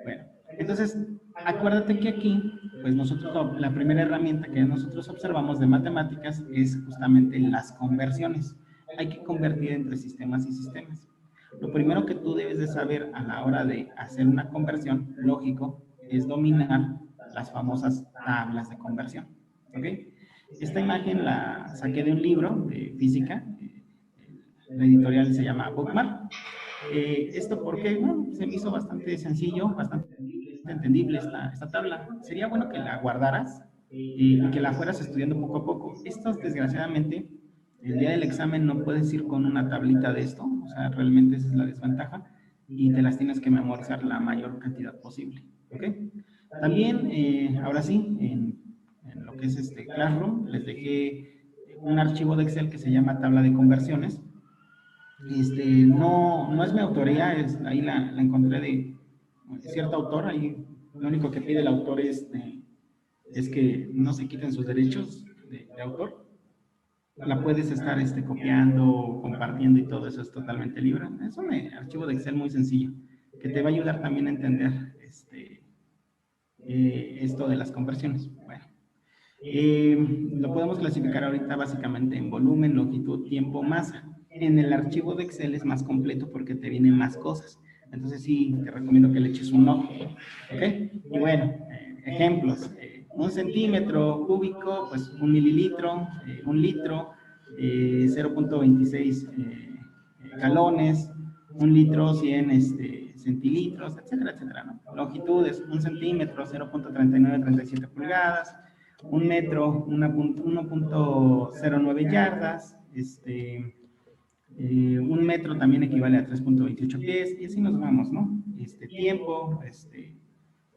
Bueno, entonces, acuérdate que aquí, pues nosotros, la primera herramienta que nosotros observamos de matemáticas es justamente las conversiones. Hay que convertir entre sistemas y sistemas. Lo primero que tú debes de saber a la hora de hacer una conversión, lógico, es dominar las famosas tablas de conversión, ¿ok? Esta imagen la saqué de un libro de física, la editorial se llama Bookmark. Esto porque, bueno, se me hizo bastante sencillo, bastante entendible esta tabla. Sería bueno que la guardaras y que la fueras estudiando poco a poco. Estos, desgraciadamente, el día del examen no puedes ir con una tablita de esto, o sea, realmente esa es la desventaja, y te las tienes que memorizar la mayor cantidad posible, ¿ok? También, ahora sí, en lo que es este Classroom, les dejé un archivo de Excel que se llama tabla de conversiones. No es mi autoría, ahí la encontré de cierto autor, ahí lo único que pide el autor es que no se quiten sus derechos de autor. La puedes estar copiando, compartiendo y todo eso es totalmente libre. Es un archivo de Excel muy sencillo que te va a ayudar también a entender esto de las conversiones. Bueno, lo podemos clasificar ahorita básicamente en volumen, longitud, tiempo, masa. En el archivo de Excel es más completo porque te vienen más cosas. Entonces sí, te recomiendo que le eches un ojo. ¿Ok? Y bueno, ejemplos. 1 centímetro cúbico, pues 1 mililitro, 1 litro, 0.26 galones, 1 litro, 100 centilitros, etcétera, etcétera, ¿no? Longitudes, 1 centímetro, 0.3937 pulgadas, 1 metro, 1.09 yardas, 1 metro también equivale a 3.28 pies, y así nos vamos, ¿no? Tiempo,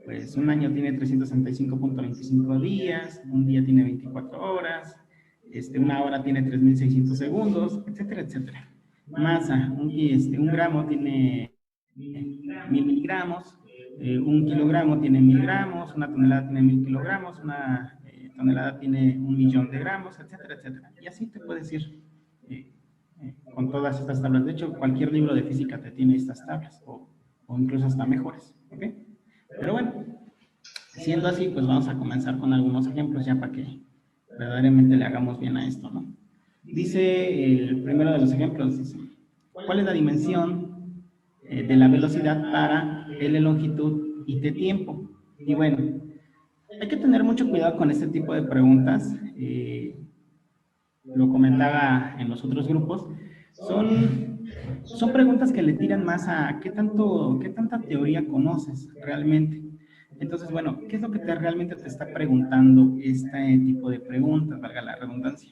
pues un año tiene 365.25 días, un día tiene 24 horas, una hora tiene 3.600 segundos, etcétera, etcétera. Masa, un gramo tiene 1.000 miligramos, 1 kilogramo tiene 1.000 gramos, una tonelada tiene 1.000 kilogramos, una tonelada tiene 1 millón de gramos, etcétera, etcétera. Y así te puedes ir con todas estas tablas. De hecho, cualquier libro de física te tiene estas tablas, o incluso hasta mejores, ¿ok? Pero bueno, siendo así, pues vamos a comenzar con algunos ejemplos ya para que verdaderamente le hagamos bien a esto, ¿no? Dice el primero de los ejemplos, dice, ¿cuál es la dimensión de la velocidad para L longitud y T tiempo? Y bueno, hay que tener mucho cuidado con este tipo de preguntas. Lo comentaba en los otros grupos, son preguntas que le tiran más a qué tanta teoría conoces realmente. Entonces, bueno, ¿qué es lo que realmente te está preguntando este tipo de preguntas, valga la redundancia?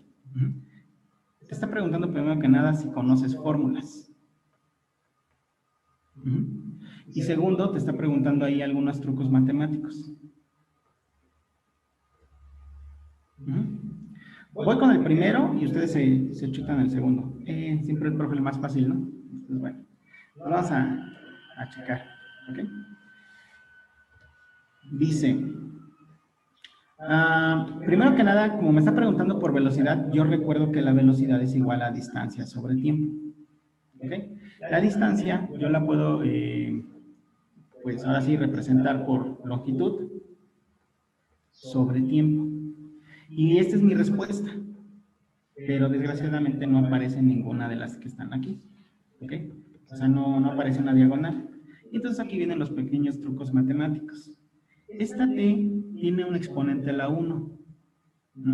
Te está preguntando primero que nada si conoces fórmulas. Y segundo, te está preguntando ahí algunos trucos matemáticos. Voy con el primero y ustedes se chutan el segundo. Siempre el profe el más fácil, ¿no? Entonces, bueno, vamos a checar. ¿Ok? Dice, primero que nada, como me está preguntando por velocidad, yo recuerdo que la velocidad es igual a distancia sobre tiempo. ¿Ok? La distancia yo la puedo, pues ahora sí, representar por longitud sobre tiempo. Y esta es mi respuesta, pero desgraciadamente no aparece ninguna de las que están aquí. ¿Ok? O sea, no aparece una diagonal. Entonces aquí vienen los pequeños trucos matemáticos. Esta t tiene un exponente a la 1.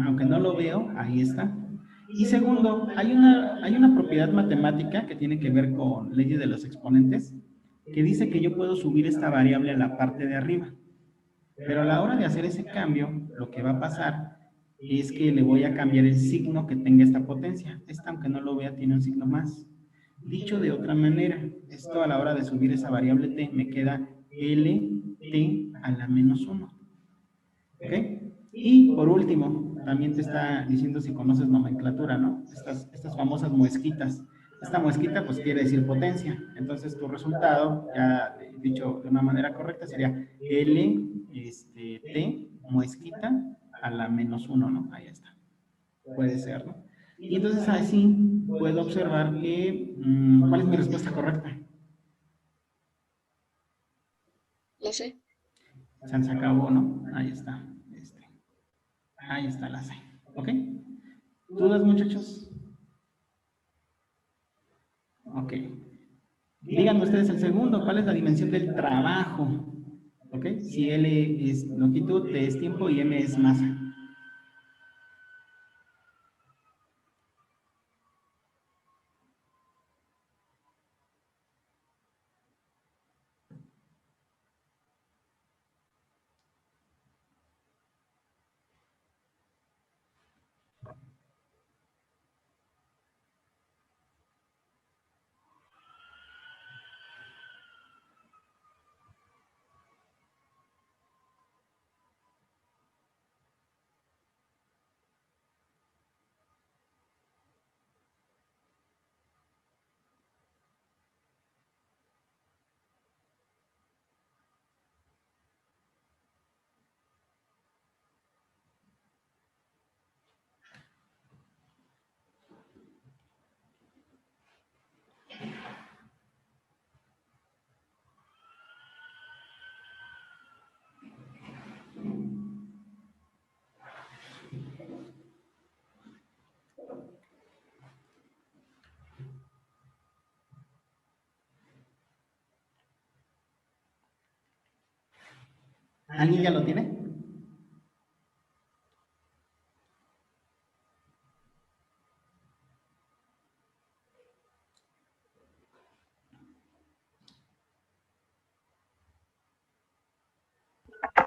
Aunque no lo veo, ahí está. Y segundo, hay una propiedad matemática que tiene que ver con leyes de los exponentes, que dice que yo puedo subir esta variable a la parte de arriba. Pero a la hora de hacer ese cambio, lo que va a pasar es que le voy a cambiar el signo que tenga esta potencia. Esta, aunque no lo vea, tiene un signo más. Dicho de otra manera, esto a la hora de subir esa variable t me queda lt a la menos 1. ¿Ok? Y por último, también te está diciendo si conoces nomenclatura, ¿no? Estas famosas muesquitas. Esta muesquita pues quiere decir potencia. Entonces tu resultado, ya dicho de una manera correcta, sería t muesquita a la menos 1, ¿no? Ahí está. Puede ser, ¿no? Y entonces así puedo observar que, ¿cuál es mi respuesta correcta? Lo sé. Se acabó, ¿no? Ahí está. Ahí está la C. ¿Ok? ¿Dudas, muchachos? Ok. Díganme ustedes el segundo. ¿Cuál es la dimensión del trabajo? ¿Ok? Si L es longitud, T es tiempo y M es masa. ¿Alguien ya lo tiene?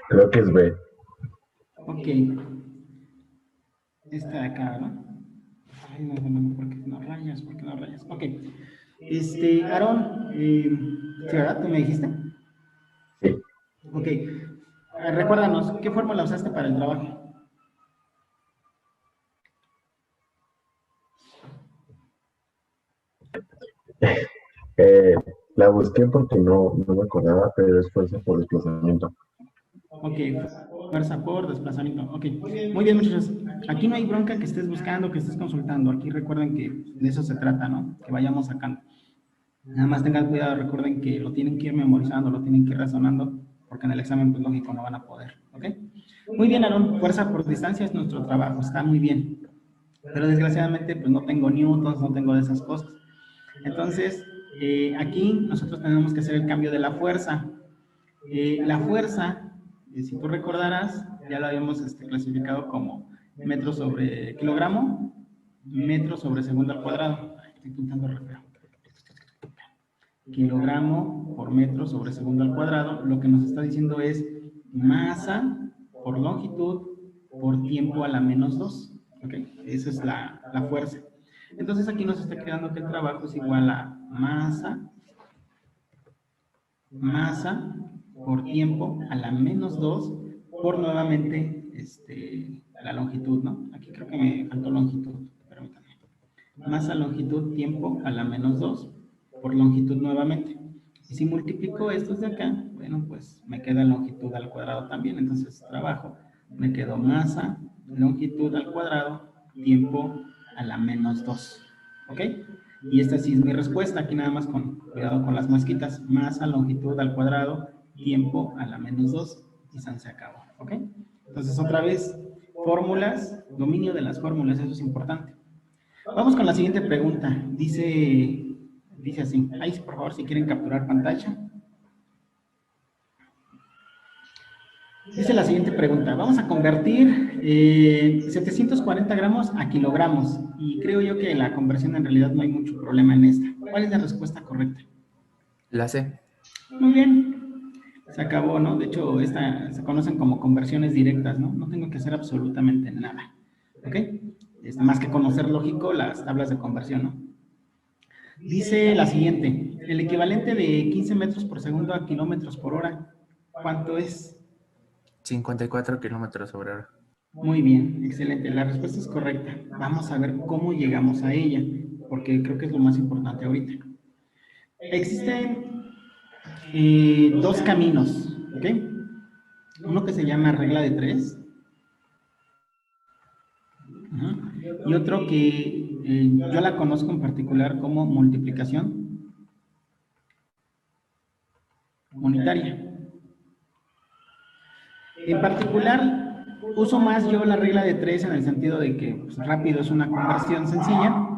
Creo que es B. Ok. Esta de acá, ¿no? Ay, no, ¿por qué no rayas? ¿Por qué no rayas? Ok. Aarón, ¿sí, verdad? ¿Tú me dijiste? Sí. Ok. Recuérdanos, ¿qué fórmula usaste para el trabajo? La busqué porque no me acordaba, pero es fuerza por desplazamiento. Ok, fuerza por desplazamiento. Ok, muy bien, muchachos. Aquí no hay bronca que estés buscando, que estés consultando. Aquí recuerden que de eso se trata, ¿no? Que vayamos sacando. Nada más tengan cuidado, recuerden que lo tienen que ir memorizando, lo tienen que ir razonando, porque en el examen, pues lógico, no van a poder. ¿Ok? Muy bien, Aarón. Fuerza por distancia es nuestro trabajo, está muy bien. Pero desgraciadamente, pues no tengo newtons, no tengo de esas cosas. Entonces, aquí nosotros tenemos que hacer el cambio de la fuerza. La fuerza, si tú recordarás, ya lo habíamos clasificado como metro sobre kilogramo, metro sobre segundo al cuadrado. Estoy pintando re feo. Kilogramo por metro sobre segundo al cuadrado. Lo que nos está diciendo es masa por longitud por tiempo a la menos 2. ¿Okay? Esa es la fuerza. Entonces aquí nos está quedando que el trabajo es igual a masa por tiempo a la menos 2 por nuevamente la longitud, ¿no? Aquí creo que me faltó longitud, permítanme. Masa, longitud, tiempo a la menos 2 por longitud nuevamente. Y si multiplico estos de acá, bueno, pues me queda longitud al cuadrado también. Entonces trabajo, me quedo masa, longitud al cuadrado, tiempo a la menos 2. ¿Ok? Y esta sí es mi respuesta. Aquí nada más con cuidado con las mosquitas. Masa, longitud al cuadrado, tiempo a la menos 2. Y se acabó. ¿Ok? Entonces otra vez, fórmulas, dominio de las fórmulas, eso es importante. Vamos con la siguiente pregunta. Dice así. Ahí, por favor, si quieren capturar pantalla. Dice la siguiente pregunta. Vamos a convertir 740 gramos a kilogramos. Y creo yo que la conversión en realidad no hay mucho problema en esta. ¿Cuál es la respuesta correcta? La C. Muy bien. Se acabó, ¿no? De hecho, esta se conocen como conversiones directas, ¿no? No tengo que hacer absolutamente nada. ¿Ok? Más que conocer lógico las tablas de conversión, ¿no? Dice la siguiente. El equivalente de 15 metros por segundo a kilómetros por hora, ¿cuánto es? 54 kilómetros sobre hora. Muy bien, excelente. La respuesta es correcta. Vamos a ver cómo llegamos a ella, porque creo que es lo más importante ahorita. Existen dos caminos, ¿ok? Uno que se llama regla de 3. Y otro que yo la conozco en particular como multiplicación unitaria. En particular, uso más yo la regla de 3 en el sentido de que pues, rápido es una conversión sencilla,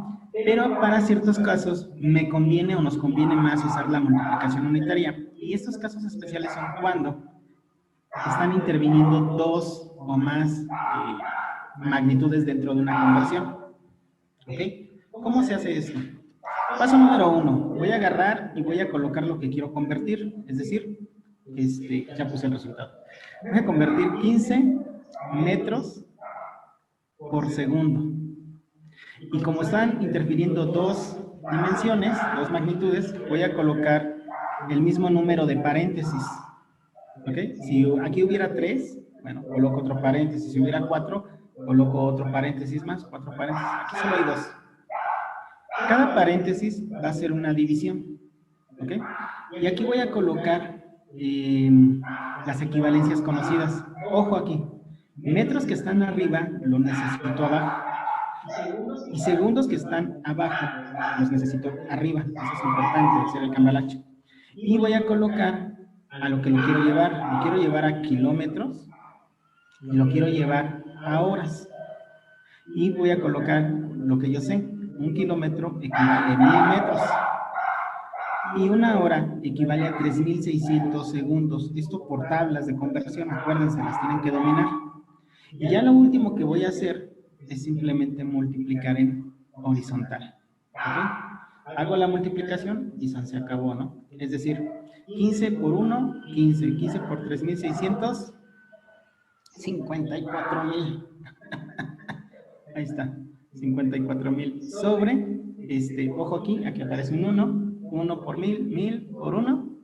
pero para ciertos casos me conviene o nos conviene más usar la multiplicación unitaria. Y estos casos especiales son cuando están interviniendo dos o más magnitudes dentro de una conversión. ¿Ok? ¿Cómo se hace esto? Paso número 1. Voy a agarrar y voy a colocar lo que quiero convertir. Es decir, ya puse el resultado. Voy a convertir 15 metros por segundo. Y como están interfiriendo dos dimensiones, dos magnitudes, voy a colocar el mismo número de paréntesis. ¿Ok? Si aquí hubiera 3, bueno, coloco otro paréntesis. Si hubiera 4, coloco otro paréntesis más, 4 paréntesis. Aquí solo hay 2. Cada paréntesis va a ser una división. ¿Ok? Y aquí voy a colocar las equivalencias conocidas. Ojo aquí. Metros que están arriba los necesito abajo. Y segundos que están abajo los necesito arriba. Eso es importante, hacer el cambalache. Y voy a colocar a lo que lo quiero llevar. Lo quiero llevar a kilómetros y lo quiero llevar a horas. Y voy a colocar lo que yo sé. 1 kilómetro equivale a 1000 metros. Y una hora equivale a 3.600 segundos. Esto por tablas de conversión, acuérdense, las tienen que dominar. Y ya lo último que voy a hacer es simplemente multiplicar en horizontal. ¿Ok? Hago la multiplicación y se acabó, ¿no? Es decir, 15 por 1, 15. 15 por 3.600, 54.000. Ahí está, 54.000 sobre, ojo aquí aparece un 1, 1 por 1.000, 1.000 por 1,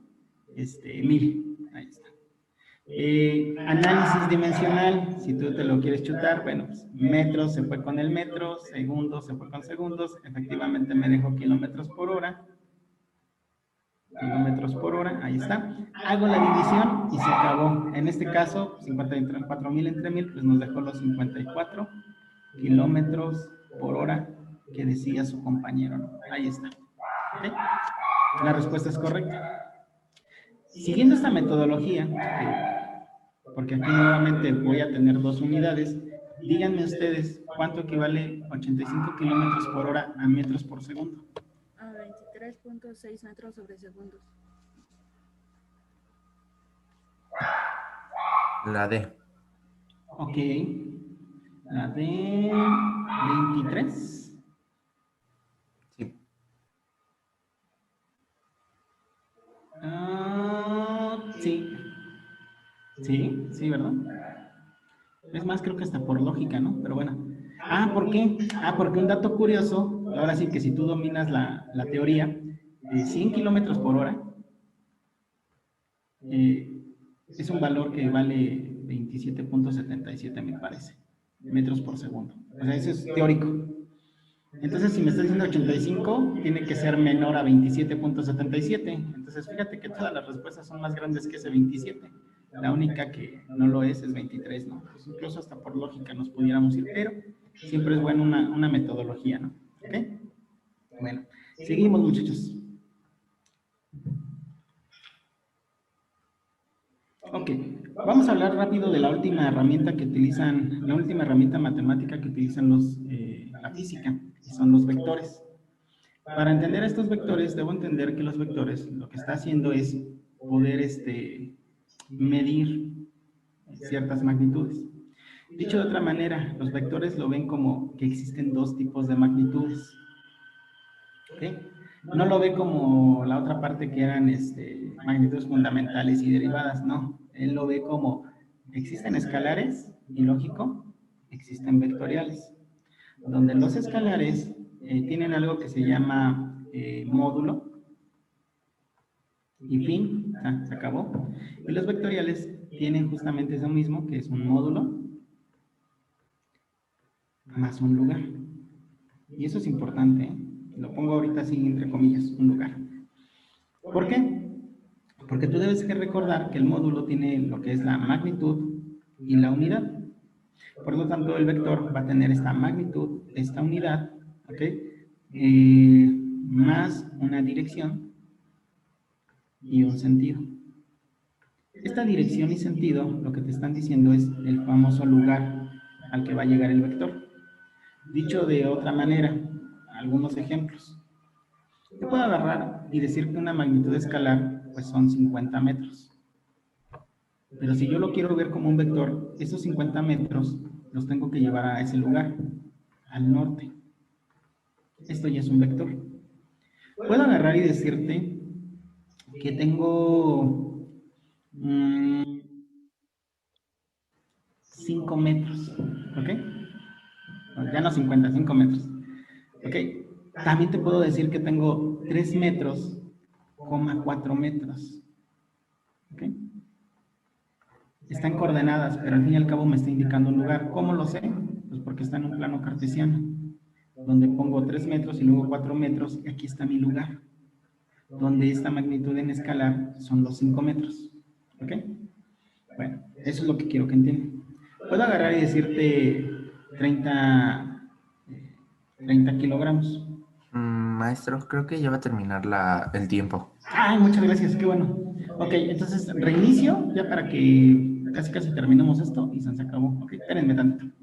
1.000. Ahí está. Análisis dimensional, si tú te lo quieres chutar, bueno, pues, metros se fue con el metro, segundos se fue con segundos, efectivamente me dejó kilómetros por hora, ahí está. Hago la división y se acabó. En este caso, 54.000 entre 1.000, pues nos dejó los 54 kilómetros por hora que decía su compañero, ¿no? Ahí está. ¿Okay? La respuesta es correcta. Siguiendo esta metodología, porque aquí nuevamente voy a tener dos unidades, díganme ustedes cuánto equivale 85 kilómetros por hora a metros por segundo. A 23.6 metros sobre segundos. La D. Ok. La de 23. Sí. Sí. Sí, ¿verdad? Es más, creo que hasta por lógica, ¿no? Pero bueno. ¿Por qué? Porque un dato curioso, ahora sí que si tú dominas la teoría, de 100 kilómetros por hora, es un valor que vale 27.77, me parece, metros por segundo. O sea, eso es teórico. Entonces, si me estás diciendo 85, tiene que ser menor a 27.77. Entonces, fíjate que todas las respuestas son más grandes que ese 27. La única que no lo es 23, ¿no? Pues incluso hasta por lógica nos pudiéramos ir, pero siempre es bueno una metodología, ¿no? ¿Ok? Bueno, seguimos, muchachos. Ok, vamos a hablar rápido de la última herramienta que utilizan, la última herramienta matemática que utilizan la física, y son los vectores. Para entender estos vectores, debo entender que los vectores lo que está haciendo es poder medir ciertas magnitudes. Dicho de otra manera, los vectores lo ven como que existen dos tipos de magnitudes. ¿Okay? No lo ve como la otra parte que eran magnitudes fundamentales y derivadas, no. Él lo ve como existen escalares y, lógico, existen vectoriales. Donde los escalares tienen algo que se llama módulo y fin, se acabó. Y los vectoriales tienen justamente eso mismo, que es un módulo más un lugar. Y eso es importante, ¿eh? Lo pongo ahorita así entre comillas, un lugar. ¿Por qué? Porque tú debes recordar que el módulo tiene lo que es la magnitud y la unidad. Por lo tanto, el vector va a tener esta magnitud, esta unidad, ¿ok? Más una dirección y un sentido. Esta dirección y sentido, lo que te están diciendo es el famoso lugar al que va a llegar el vector. Dicho de otra manera, algunos ejemplos. Yo puedo agarrar y decir que una magnitud escalar pues son 50 metros. Pero si yo lo quiero ver como un vector, esos 50 metros los tengo que llevar a ese lugar, al norte. Esto ya es un vector. Puedo agarrar y decirte que tengo 5 metros, ¿ok? Ya no 50, 5 metros. ¿Ok? También te puedo decir que tengo 3 metros, 4 metros. ¿Ok? Están coordenadas, pero al fin y al cabo me está indicando un lugar. ¿Cómo lo sé? Pues porque está en un plano cartesiano, donde pongo 3 metros y luego 4 metros, y aquí está mi lugar, donde esta magnitud en escalar son los 5 metros. ¿Ok? Bueno, eso es lo que quiero que entiendan. Puedo agarrar y decirte 30 kilogramos. Maestro, creo que ya va a terminar el tiempo. Ay, muchas gracias, qué bueno. Ok, entonces reinicio ya para que casi terminemos esto y se acabó. Ok, espérenme tantito.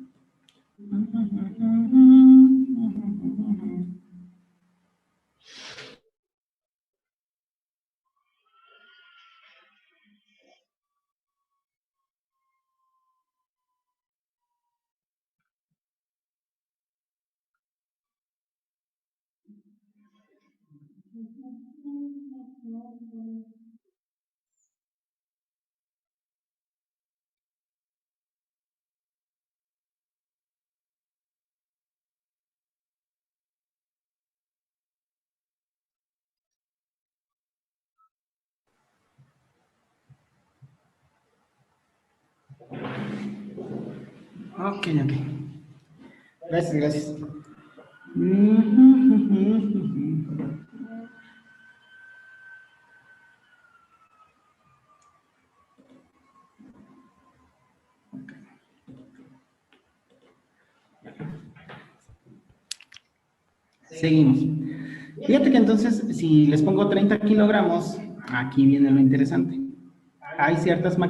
Ok, ok. Gracias, gracias. Seguimos. Fíjate que entonces, si les pongo 30 kilogramos, aquí viene lo interesante. Hay ciertas magnitudes